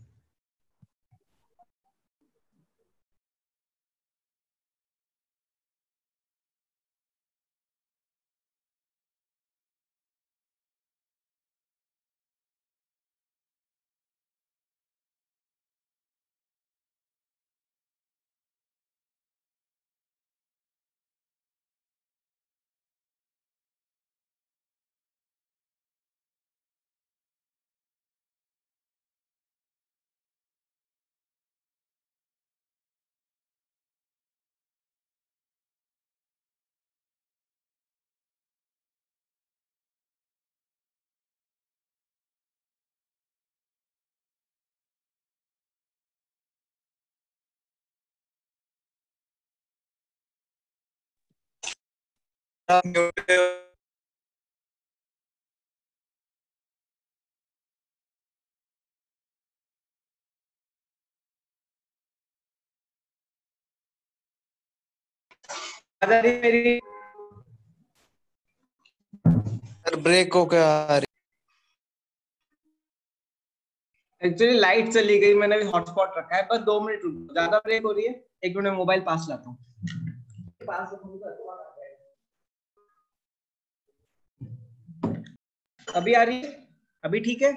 मेरी सर ब्रेक हो क्या आ रही? एक्चुअली लाइट चली गई, मैंने भी हॉटस्पॉट रखा है। बस 2 मिनट रुको, ज्यादा ब्रेक हो रही है। 1 मिनट में मोबाइल पास लाता हूँ। अभी आ रही है? अभी ठीक है?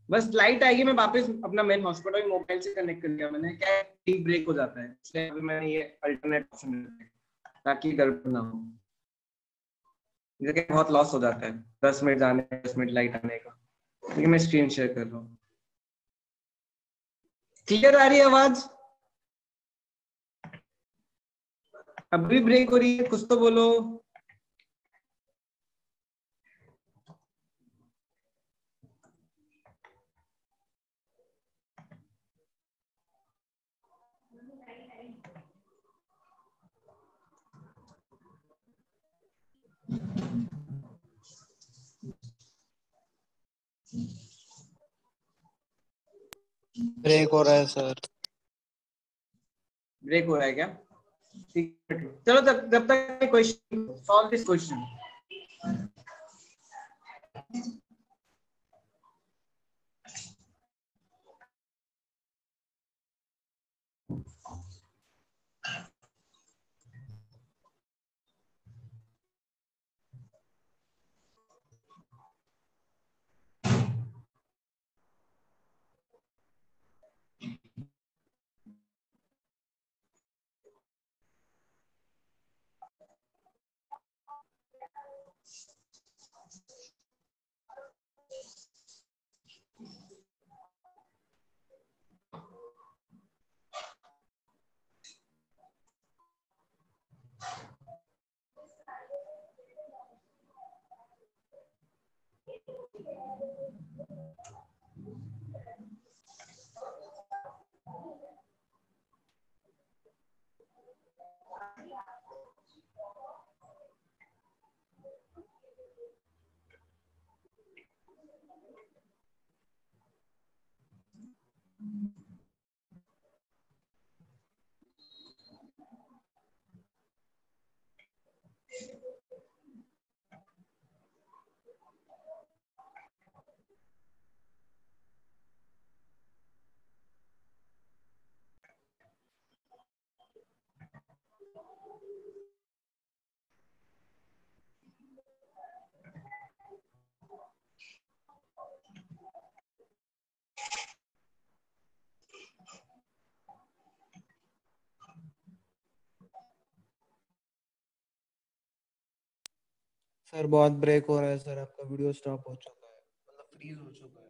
बस लाइट आएगी, मैं वापस अपना मेन हॉटस्पॉट मोबाइल से कनेक्ट कर लिया मैंने। क्या ठीक ब्रेक हो जाता है, इसलिए अभी मैंने ये अल्टरनेट ऑप्शन रखा है ताकि गड़बड़ ना हो। जगह बहुत लॉस हो जाता है 10 मिनट जाने 10 मिनट लाइट आने का। लेकिन मैं स्क्रीन शेयर कर रहा हूँ। क्लियर आ रही है आवाज? अभी ब्रेक हो रही है? कुछ तो बोलो। ब्रेक हो रहा है सर। ब्रेक हो रहा है क्या? ठीक है, चलो जब तक question solve this question. Sir बहुत ब्रेक हो रहा है सर, आपका वीडियो स्टॉप हो चुका है, मतलब फ्रीज हो चुका है।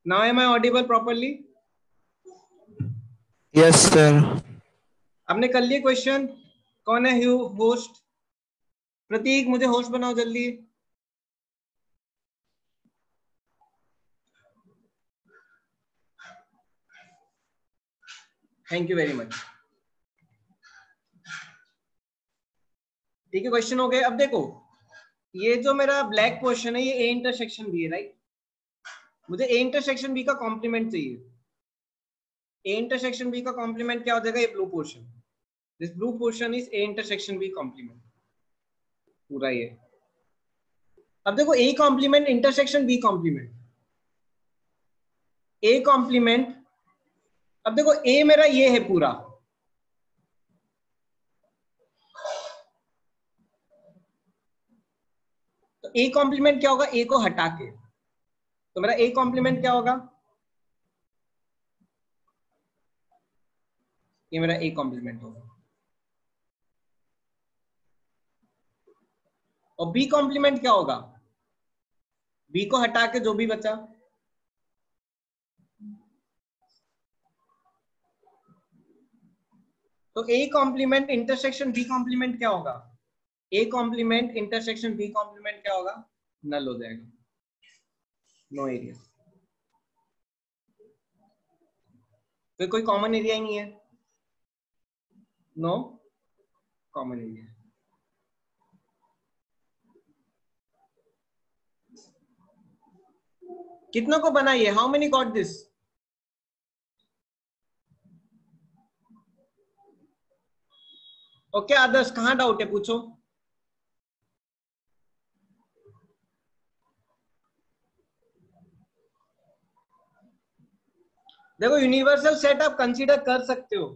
Now am I audible properly? Yes sir. आपने कर लिए क्वेश्चन? कौन है होस्ट? प्रतीक, मुझे होस्ट बनाओ जल्दी। Thank you very much. ठीक है, क्वेश्चन हो गए। अब देखो, ये जो मेरा ब्लैक पोर्शन है ये ए इंटरसेक्शन बी है, राइट? मुझे ए इंटरसेक्शन बी का कॉम्प्लीमेंट चाहिए। ए इंटरसेक्शन बी का कॉम्प्लीमेंट क्या हो जाएगा? ये blue portion. This blue portion is A intersection B complement, पूरा ये। अब देखो, A complement intersection B complement, A complement. अब देखो, ए मेरा ये है पूरा, तो ए कॉम्प्लीमेंट क्या होगा? ए को हटा के, तो मेरा ए कॉम्प्लीमेंट क्या होगा? ये मेरा ए कॉम्प्लीमेंट होगा। और बी कॉम्प्लीमेंट क्या होगा? बी को हटा के जो भी बचा, तो A complement intersection B complement क्या होगा? A complement intersection B complement क्या होगा? नल हो जाएगा, नो एरिया। तो कोई कॉमन एरिया ही नहीं है, नो कॉमन एरिया। कितनों को बनाइए? How many got this? Okay Adarsh, कहां डाउट है पूछो। देखो, यूनिवर्सल सेट आप कंसीडर कर सकते हो,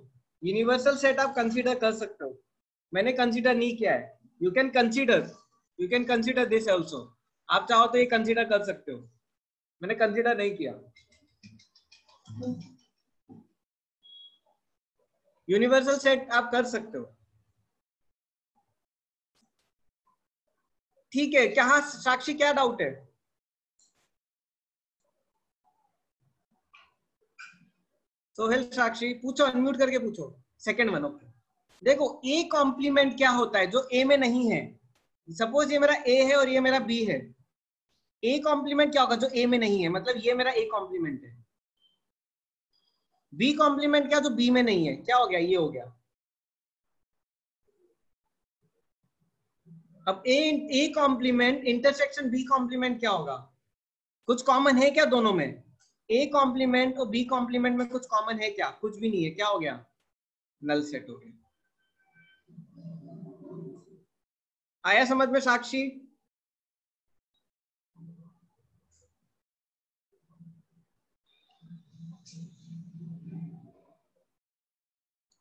यूनिवर्सल सेट आप कंसीडर कर सकते हो। मैंने कंसीडर नहीं किया है। You can consider this also. आप चाहो तो ये कंसीडर कर सकते हो, मैंने कंसीडर नहीं किया। यूनिवर्सल सेट आप कर सकते हो, ठीक है। क्या साक्षी, क्या डाउट है? सोहेल, साक्षी पूछो, अनम्यूट करके पूछो। Second one, okay. देखो, ए कॉम्प्लीमेंट क्या होता है जो ए में नहीं है? सपोज ये मेरा ए है और ये मेरा बी है, ए कॉम्प्लीमेंट क्या होगा जो ए में नहीं है, मतलब ये मेरा ए कॉम्प्लीमेंट है। बी कॉम्प्लीमेंट क्या जो बी में नहीं है, क्या हो गया, ये हो गया। अब A complement intersection B complement क्या होगा, कुछ कॉमन है क्या दोनों में, ए कॉम्प्लीमेंट और बी कॉम्प्लीमेंट में कुछ कॉमन है क्या, कुछ भी नहीं है, क्या हो गया, नल सेट हो गया। आया समझ में साक्षी?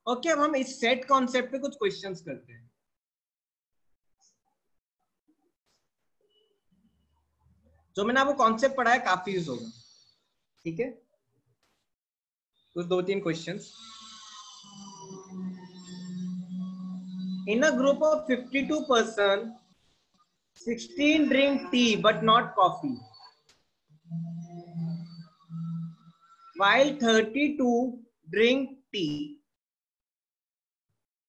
ओके, अब हम इस सेट कॉन्सेप्ट पे कुछ क्वेश्चंस करते हैं। जो मैंने आपको कॉन्सेप्ट पढ़ा है काफी यूज होगा, ठीक है। कुछ 2-3 questions. In a group of 52 person, 16 drink tea but not coffee, while 32 drink tea,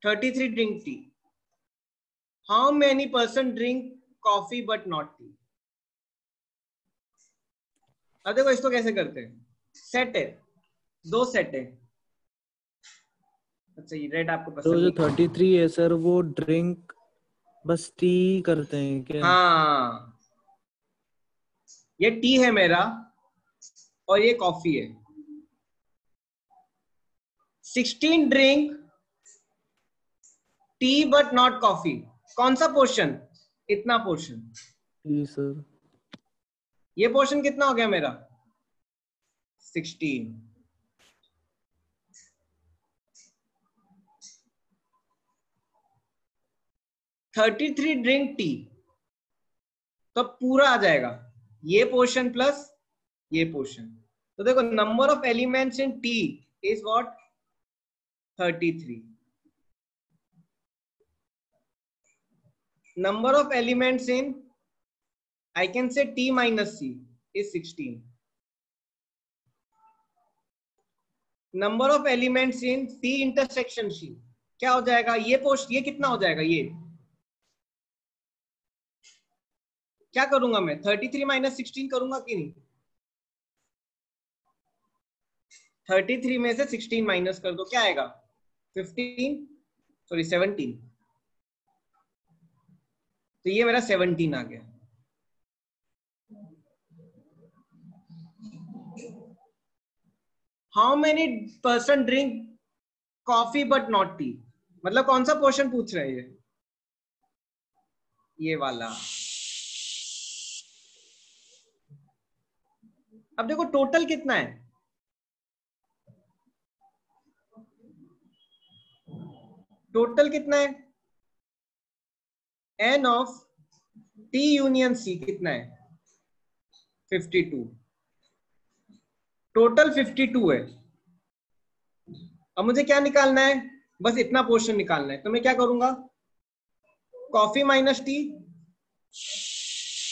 33 drink tea. How many person drink coffee but not tea? अब देखो इसको कैसे करते हैं, सेट है, दो सेट है। अच्छा ये रेड आपको पसंद तो जो नहीं? 33 है सर वो ड्रिंक बस टी करते हैं क्या? हाँ, ये टी है मेरा और ये कॉफी है। 16 drink tea but not coffee, कौन सा पोर्शन, इतना पोर्शन। जी सर। ये पोर्शन कितना हो गया मेरा, 16। $33 ड्रिंक टी, तो पूरा आ जाएगा ये पोर्शन प्लस ये पोर्शन। तो देखो number of elements in T is what, 33। Number of elements in I can say T minus C is 16. Number of elements in T intersection C क्या हो जाएगा, ये पोस्ट, ये कितना हो जाएगा, ये क्या करूंगा मैं, 33 माइनस 16 करूंगा कि नहीं, 33 में से 16 माइनस कर दो, क्या आएगा 17। तो ये मेरा 17 आ गया। How many person drink coffee but not T, मतलब कौन सा पोर्शन पूछ रहे हैं, ये वाला। अब देखो टोटल कितना है, टोटल कितना है, n of T union C कितना है, 52, टोटल 52 है। अब मुझे क्या निकालना है, बस इतना पोर्शन निकालना है। तो मैं क्या करूंगा, coffee minus T,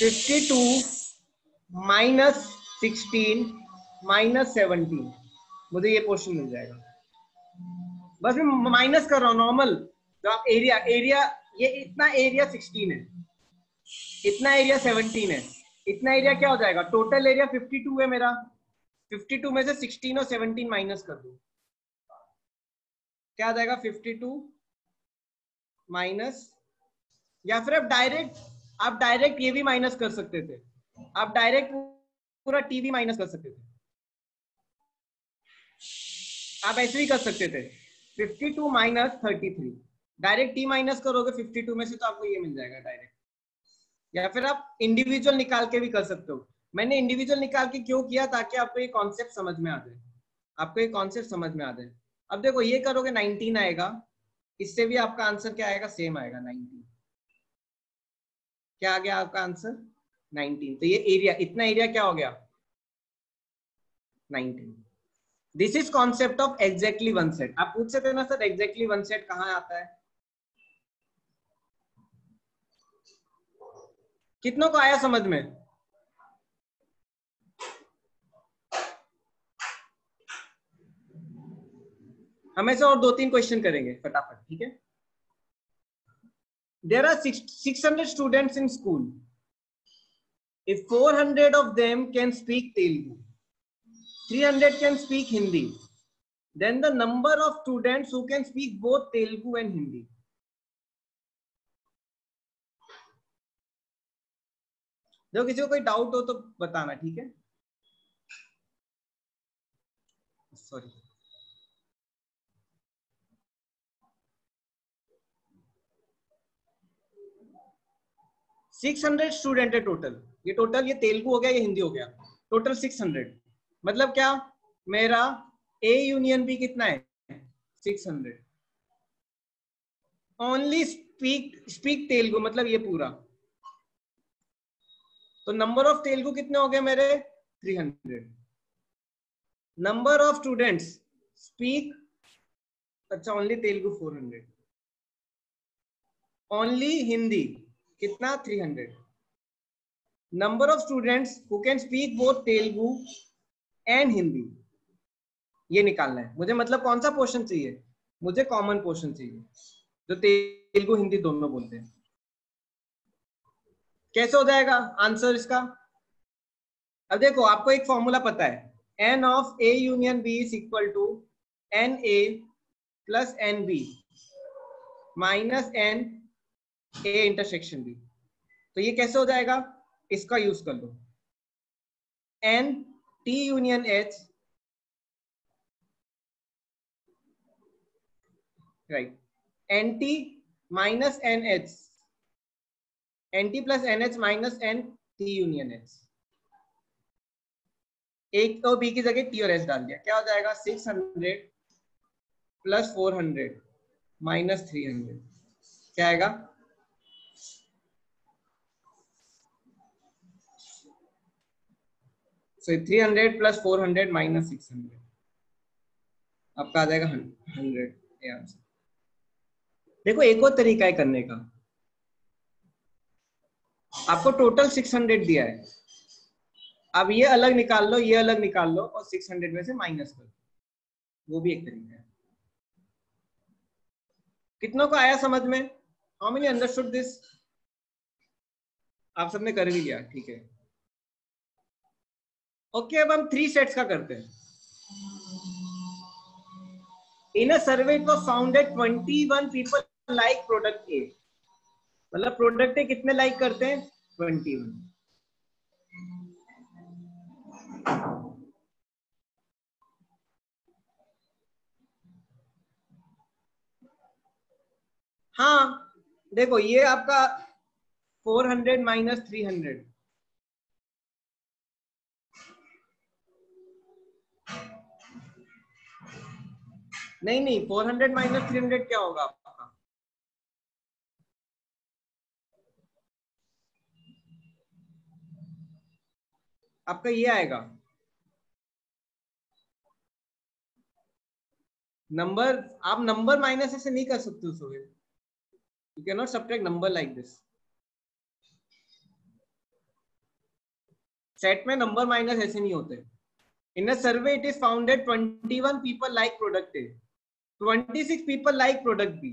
52 minus 16 minus 17, मुझे ये पोर्शन मिल जाएगा। बस मैं माइनस कर रहा हूं नॉर्मल, तो आप एरिया ये इतना एरिया 16 है, इतना एरिया 17 है, इतना एरिया क्या हो जाएगा, टोटल एरिया 52 है मेरा। 52 में से 16 और 17 माइनस कर दो, क्या आ जाएगा 52 माइनस, या फिर आप डायरेक्ट ये भी माइनस कर सकते थे, आप डायरेक्ट पूरा टी भी माइनस कर सकते थे, आप ऐसे भी कर सकते थे 52 माइनस 33, डायरेक्ट टी माइनस करोगे 52 में से तो आपको ये मिल जाएगा डायरेक्ट, या फिर आप इंडिविजुअल निकाल के भी कर सकते हो। मैंने इंडिविजुअल निकाल के क्यों किया, ताकि आपको ये कॉन्सेप्ट समझ में आ जाए, आपको ये कॉन्सेप्ट समझ में आ जाए। अब देखो ये करोगे 19 आएगा, इससे भी आपका आंसर क्या आएगा, सेम आएगा 19। क्या आ गया आपका आंसर 19, तो ये एरिया, इतना एरिया क्या हो गया 19। This is concept of exactly one set. आप पूछ सकते हैं ना सर एग्जैक्टली वन सेट कहाँ आता है, कितनों को आया समझ में? हम ऐसे और 2-3 क्वेश्चन करेंगे फटाफट, ठीक है। there are 600 students in school. If 400 of them can speak Telugu, 300 can speak Hindi, then the number of students who can speak both Telugu and Hindi. जो किसी को कोई डाउट हो तो बताना, ठीक है? सॉरी, सिक्स 600 स्टूडेंट है टोटल. ये टोटल, ये तेलुगु हो गया, ये हिंदी हो गया, टोटल 600. मतलब क्या, मेरा A यूनियन B कितना है? 600. ओनली स्पीक तेलुगु, मतलब ये पूरा. तो नंबर ऑफ तेलुगु कितने हो गए मेरे? 300. नंबर ऑफ स्टूडेंट्स स्पीक, अच्छा ओनली तेलुगु 400. ओनली हिंदी कितना? 300. Number of students who can speak both Telugu and Hindi, ये निकालना है मुझे. मतलब कौन सा पोर्शन चाहिए? मुझे कॉमन पोर्शन चाहिए जो तेलुगु हिंदी दोनों बोलते हैं. कैसे हो जाएगा आंसर इसका? अब देखो, आपको एक फॉर्मूला पता है, n of A union B is equal to NA plus NB minus NA intersection B. तो ये कैसे हो जाएगा? इसका यूज कर लो, N T union H, right, NT minus NH, NT plus NH minus NT union H. एक तो B की जगह T और H डाल दिया, क्या हो जाएगा? 600 प्लस 400 माइनस 300, क्या आएगा? So 300 प्लस 400 माइनस 600, आपका आ जाएगा 100. ये आंसर. देखो, एक और तरीका है करने का. आपको टोटल 600 दिया है, अब ये अलग निकाल लो, ये अलग निकाल लो और 600 में से माइनस कर लो, वो भी एक तरीका है. कितनों को आया समझ में? How many understood this? आप सबने कर भी लिया, ठीक है. ओके, अब हम 3 सेट्स का करते हैं. In a survey it was found that 21 people like product A. मतलब प्रोडक्ट ए कितने लाइक करते हैं? 21. हाँ देखो, ये आपका 400 माइनस 300, नहीं 400 माइनस 300 क्या होगा आपका? आपका ये आएगा नंबर. आप नंबर माइनस ऐसे नहीं कर सकते उसको. You can not subtract number like this. Set में नंबर माइनस ऐसे नहीं होते. In a survey it is found that 21 people like product A, 26 people like product B,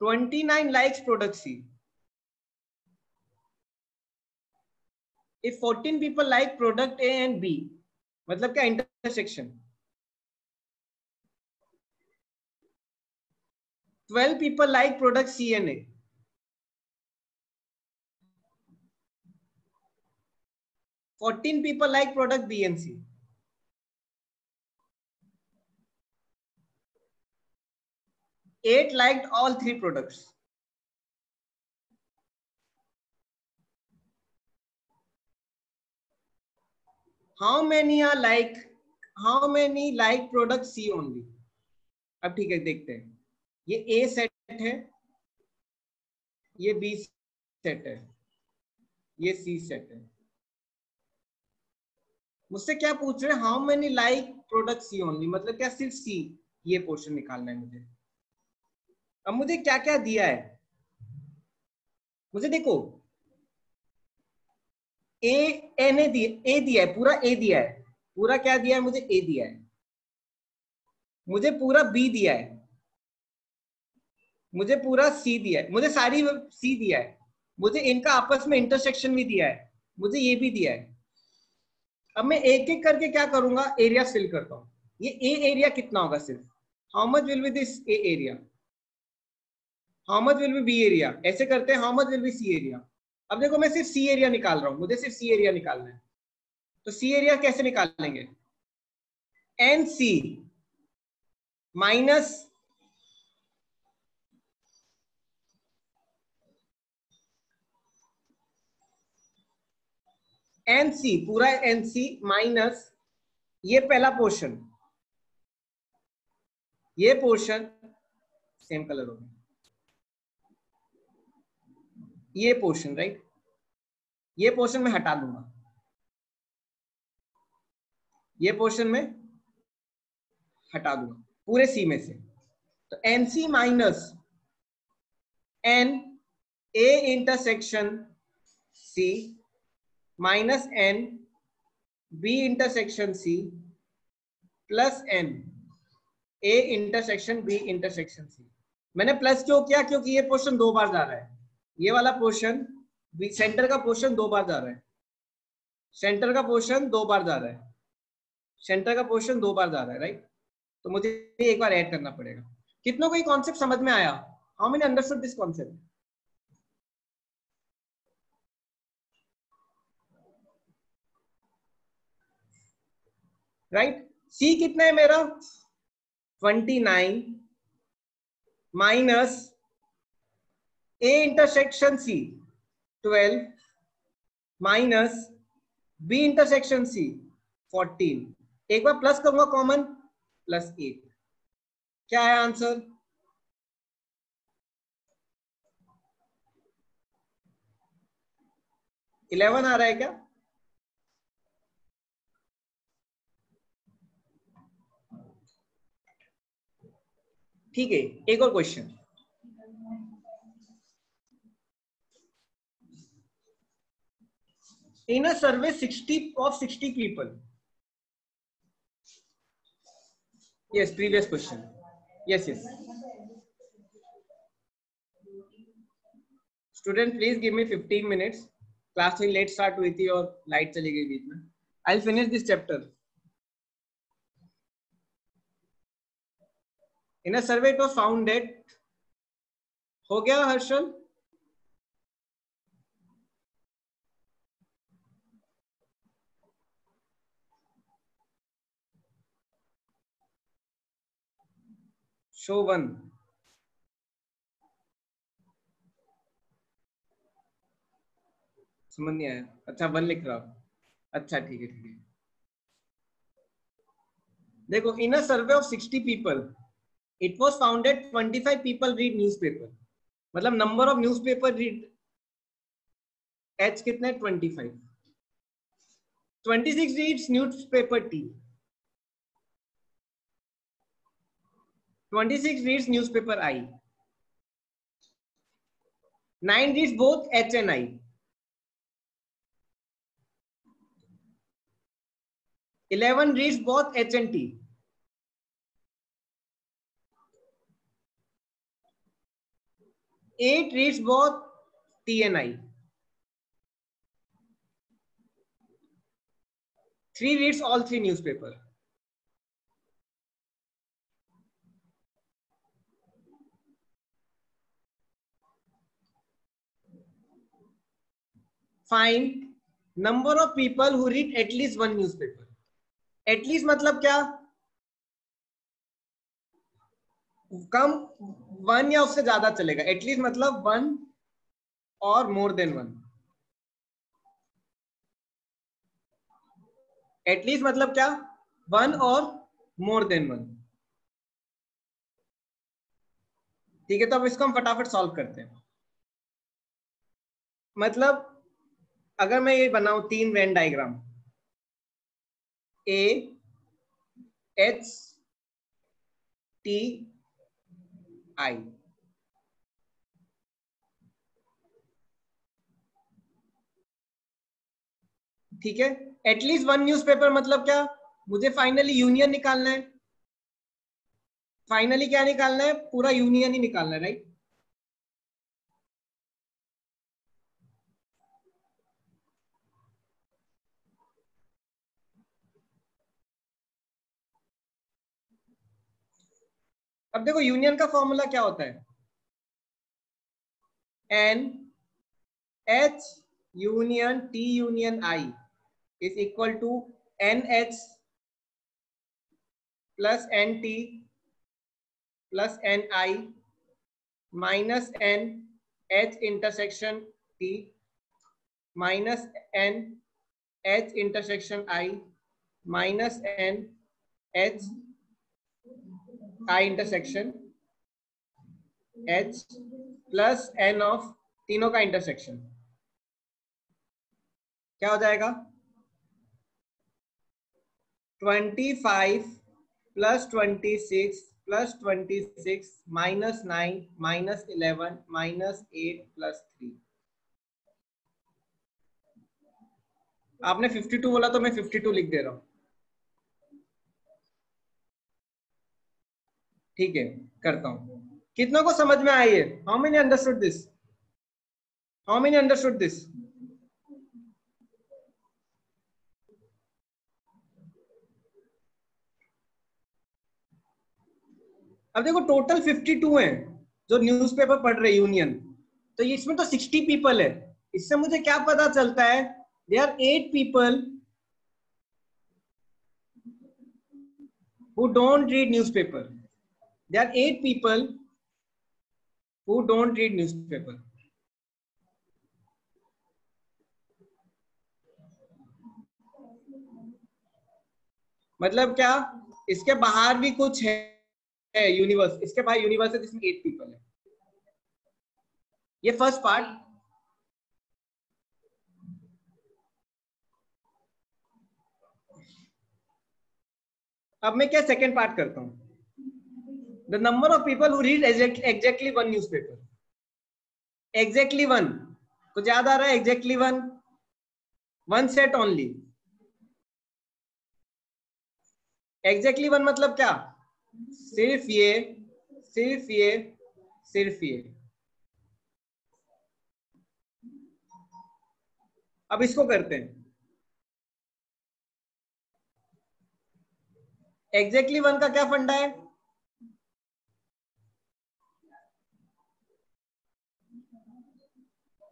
29 likes product C. If 14 people like product A and B, मतलब क्या? Intersection. 12 people like product C and A. 14 people like product B and C. 8 liked all 3 products. How many like product C only? अब ठीक है, देखते हैं. ये A set है, ये B सेट है, ये C सेट है. मुझसे क्या पूछ रहे हैं? How many like product C only, मतलब क्या सिर्फ सी, ये पोर्शन निकालना है मुझे. अब मुझे क्या क्या दिया है? मुझे देखो, ए दिया है, पूरा ए दिया है. पूरा क्या दिया है मुझे? ए दिया है. मुझे पूरा बी दिया है. मुझे पूरा सी दिया है, मुझे सारी सी दिया है, मुझे इनका आपस में इंटरसेक्शन भी दिया है, मुझे ये भी दिया है। अब मैं एक एक करके क्या करूंगा, एरिया फिल करता हूँ। ये ए एरिया कितना होगा सिर्फ, how much will be this A area, how much will be B area, ऐसे करते हैं how much will be C area. अब देखो मैं सिर्फ सी एरिया निकाल रहा हूँ, मुझे सिर्फ सी एरिया निकालना है। तो सी एरिया कैसे निकालेंगे, N C minus N C, पूरा एन सी माइनस ये पहला पोर्शन, ये पोर्शन सेम कलर होगा, ये पोर्शन राइट, ये पोर्शन में हटा दूंगा, ये पोर्शन में हटा दूंगा पूरे सी में से। तो N C minus N A intersection C minus N B intersection C plus N A intersection B intersection C. मैंने प्लस क्यों किया, क्योंकि ये पोर्शन 2 बार जा रहा है, ये वाला पोर्शन सेंटर का पोर्शन 2 बार जा रहा है, सेंटर का पोर्शन 2 बार जा रहा है, सेंटर का पोर्शन 2 बार जा रहा है राइट। तो मुझे एक बार ऐड करना पड़ेगा। कितनों को ये कॉन्सेप्ट समझ में आया, how many understood this concept, right. C कितना है मेरा 29 minus A intersection C 12 minus B intersection C 14, एक बार प्लस करूंगा कॉमन प्लस 8, क्या है आंसर, इलेवन आ रहा है क्या, ठीक है। एक और question, in a survey 60 people, yes previous question, yes student please give me 15 minutes, class में late start हुई थी और light चली गई बीच में। I'll finish this chapter। In a survey it was found that, हो गया हर्षल, शो 1, समझ नहीं आया, अच्छा 1 लिख रहा हूं, अच्छा ठीक है ठीक है। देखो in a survey of 60 people it was found that 25 people read newspaper, मतलब number of newspaper read H कितने 25, 26 reads newspaper T, 26 reads newspaper I, 9 reads both H and I, 11 reads both H and T, 8 reads both T and I, 3 reads all 3 newspaper. Find number of people who read at least one newspaper. At least मतलब क्या, कम 1 या उससे ज्यादा चलेगा, at least मतलब 1 और more than 1, at least मतलब क्या 1 और more than 1, ठीक है। तो अब इसको हम फटाफट सॉल्व करते हैं। मतलब अगर मैं ये बनाऊं 3 Venn diagram, A H T I, ठीक है। एटलीस्ट 1 न्यूज़पेपर मतलब क्या, मुझे फाइनली यूनियन निकालना है, फाइनली क्या निकालना है, पूरा यूनियन ही निकालना है राइट। अब देखो यूनियन का फॉर्मूला क्या होता है, N H union T union I is equal to N H plus N T plus N I minus N H intersection T minus N H intersection I minus N H I intersection H plus N of तीनों का intersection. क्या हो जाएगा, 25 plus 26 plus 26 minus 9 minus 11 minus 8 plus 3। आपने 52 बोला तो मैं 52 लिख दे रहा हूं। ठीक है, करता हूं। कितनों को समझ में आई है? How many understood this? How many understood this? अब देखो टोटल 52 हैं जो न्यूज़पेपर पढ़ रहे यूनियन, तो इसमें तो 60 पीपल है। इससे मुझे क्या पता चलता है, there are 8 people who don't read newspaper. There are 8 people who don't read newspaper. मतलब क्या, इसके बाहर भी कुछ है यूनिवर्स, इसके बाहर यूनिवर्स है जिसमें 8 पीपल है। ये फर्स्ट पार्ट। अब मैं क्या सेकेंड पार्ट करता हूं, the number of people who read exactly one newspaper. Exactly one, कुछ याद आ रहा है? Exactly one, one set only. Exactly one मतलब क्या, सिर्फ ये, सिर्फ ये, सिर्फ ये। अब इसको करते हैं। एग्जैक्टली वन का क्या फंडा है,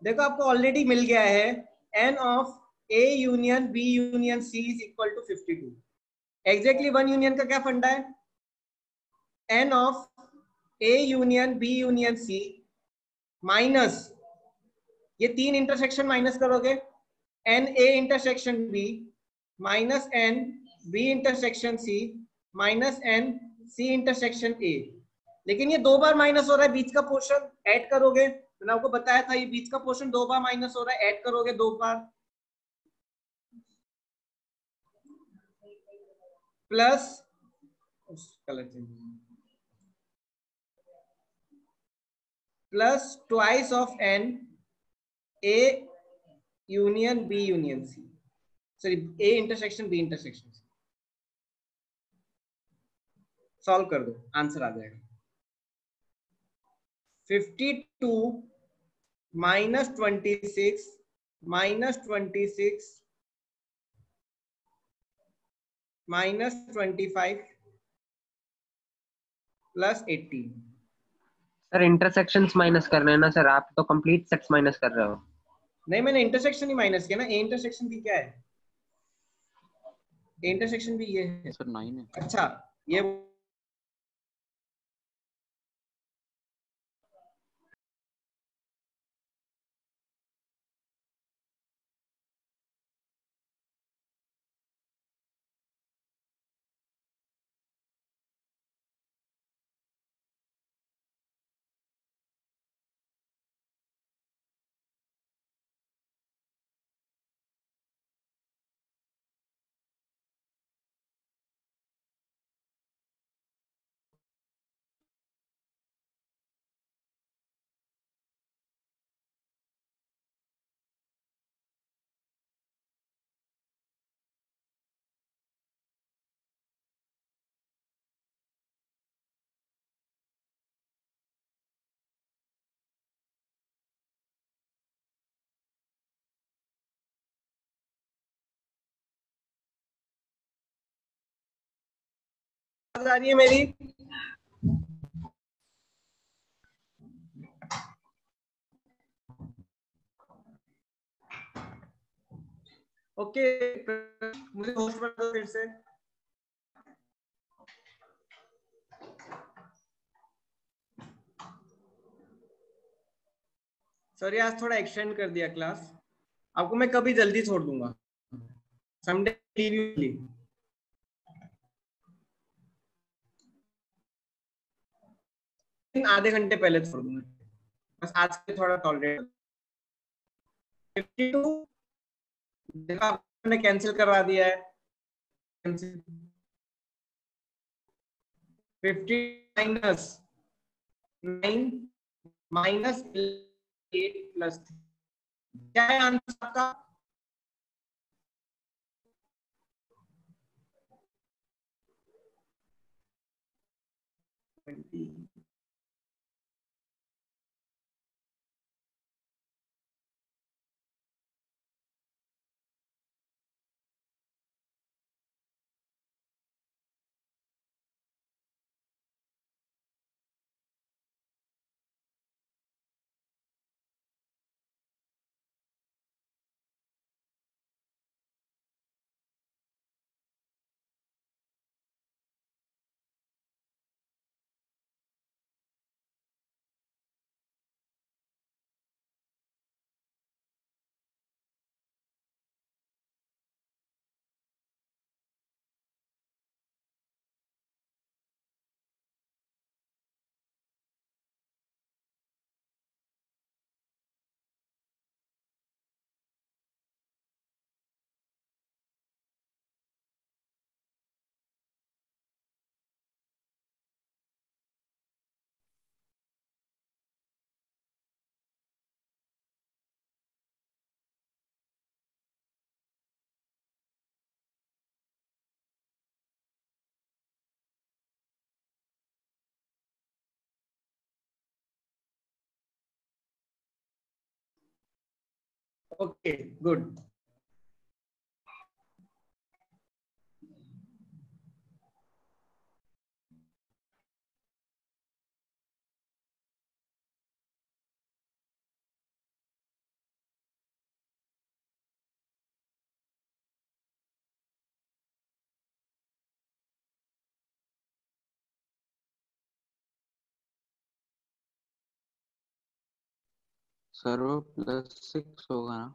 देखो आपको ऑलरेडी मिल गया है, N of A union B union C is equal to 52। Exactly one union का क्या फंडा है, N of A union B union C minus, ये तीन इंटरसेक्शन माइनस करोगे, N A intersection B minus N B intersection C minus N C intersection A. लेकिन ये दो बार माइनस हो रहा है, बीच का पोर्शन ऐड करोगे, मैंने आपको बताया था ये बीच का पोर्शन दो बार माइनस हो रहा है, ऐड करोगे दो बार, plus plus twice of N A union B union C, sorry A intersection B intersection C. Solve कर दो, आंसर आ जाएगा 52 minus 26 minus 26 minus 25 plus 18। Sir intersections minus कर रहे हैं ना सर, आप तो कंप्लीट सेट्स माइनस कर रहे हो। नहीं, मैंने इंटरसेक्शन ही माइनस किया ना, ए इंटरसेक्शन भी क्या है, ए इंटरसेक्शन भी ये है सर 9 है। अच्छा, ये आ रही है मेरी? ओके, मुझे होस्ट बना दो फिर से। सॉरी आज थोड़ा एक्सटेंड कर दिया क्लास, आपको मैं कभी जल्दी छोड़ दूंगा, समडे लीव आधे घंटे पहले छोड़ दूंगा, बस आज के थोड़ा टॉलरेट। 52 देखा आपने कैंसिल करवा दिया है, 50 माइनस 9 माइनस 8 प्लस, क्या है आंसर आपका? Okay good. सर वो +6 होगा ना?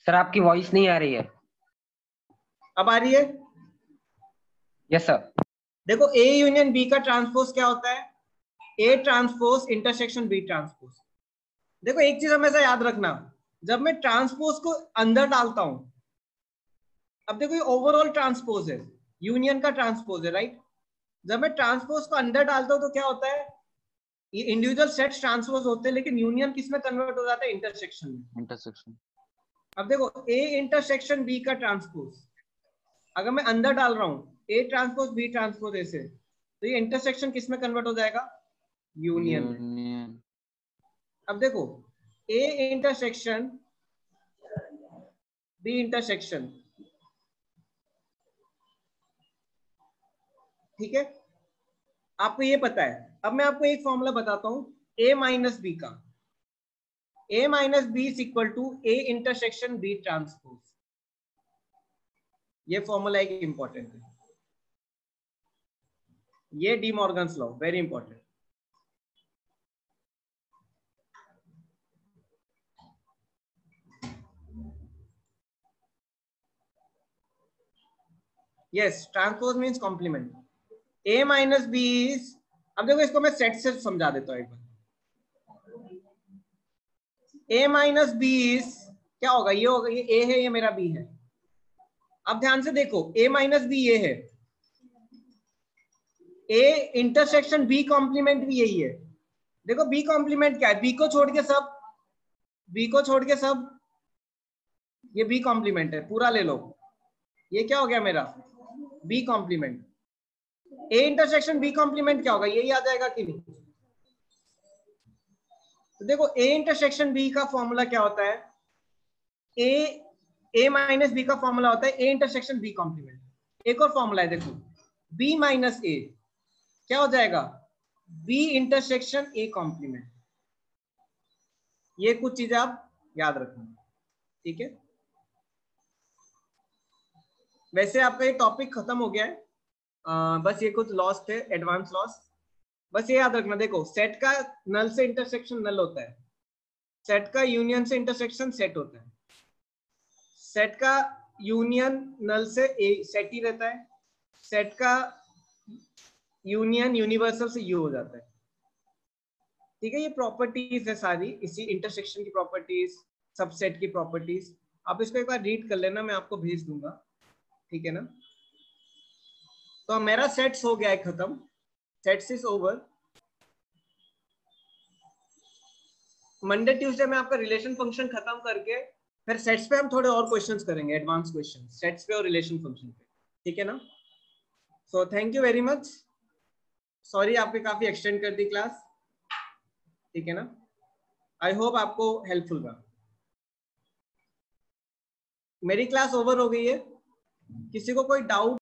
सर आपकी वॉइस नहीं आ रही है। अब आ रही है? Yes sir. देखो ए यूनियन बी का ट्रांसपोज क्या होता है? A transpose intersection B transpose. देखो एक चीज हमेशा याद रखना, जब मैं ट्रांसपोज को अंदर डालता हूं, अब देखो ये ओवरऑल ट्रांसपोज है, यूनियन का ट्रांसपोज है, राइट? जब मैं ट्रांसपोज को अंदर डालता हूं तो क्या होता है, ये इंडिविजुअल सेट्स ट्रांसपोज होते हैं, लेकिन यूनियन किस में कन्वर्ट हो जाता है? इंटरसेक्शन में। इंटरसेक्शन। अब देखो ए इंटरसेक्शन बी का ट्रांसपोज अगर मैं अंदर डाल रहा हूं, ए ट्रांसपोज बी ट्रांसपोज ऐसे, तो ये इंटरसेक्शन किस में कन्वर्ट हो जाएगा? यूनियन में। यूनियन। अब देखो ए इंटरसेक्शन बी इंटरसेक्शन, ठीक है, आपको ये पता है। अब मैं आपको एक फॉर्मूला बताता हूं ए माइनस बी का, A minus B is equal to A intersection B transpose. ये फॉर्मूला एक इंपॉर्टेंट है, ये De Morgan's law, very important. Yes, transpose means complement. A minus B is, अब देखो इसको मैं सेट से समझा देता हूं एक बार। ए माइनस बी इज क्या होगा? ये होगा, ये ए है, ये मेरा बी है। अब ध्यान से देखो, ए माइनस बी ये है, ए इंटरसेक्शन बी कॉम्प्लीमेंट भी यही है। देखो बी कॉम्प्लीमेंट क्या है, बी को छोड़ के सब, बी को छोड़ के सब, ये बी कॉम्प्लीमेंट है, पूरा ले लो। ये क्या हो गया मेरा B complement. A intersection B complement क्या होगा, यही आ जाएगा कि नहीं। तो देखो ए इंटरसेक्शन बी का फॉर्मूला क्या होता है, ए माइनस बी का फॉर्मूला होता है ए इंटरसेक्शन बी कॉम्प्लीमेंट। एक और फॉर्मूला है देखो, बी माइनस ए क्या हो जाएगा, बी इंटरसेक्शन ए कॉम्प्लीमेंट। ये कुछ चीजें आप याद रखना, ठीक है। वैसे आपका ये टॉपिक खत्म हो गया है, बस ये कुछ लॉस थे, एडवांस लॉस। बस ये याद रखना, देखो सेट का नल से इंटरसेक्शन नल होता है, सेट का यूनियन से इंटरसेक्शन सेट होता है, सेट का यूनियन नल से सेट ही रहता है, सेट का यूनियन यूनिवर्सल से यू हो जाता है, ठीक है। ये प्रॉपर्टीज है सारी, इसी इंटरसेक्शन की प्रॉपर्टीज, सबसेट की प्रॉपर्टीज। आप इसको एक बार रीड कर लेना, मैं आपको भेज दूंगा, ठीक है ना। तो मेरा सेट्स हो गया है खत्म, sets is over. Monday Tuesday में आपका रिलेशन फंक्शन खत्म करके फिर सेट्स पे हम थोड़े और क्वेश्चंस करेंगे, एडवांस क्वेश्चन सेट्स पे और रिलेशन फंक्शन पे, ठीक है ना। So thank you very much, sorry आपके काफी एक्सटेंड कर दी क्लास, ठीक है ना। आई होप आपको हेल्पफुल रहा। मेरी क्लास ओवर हो गई है, किसी को कोई डाउट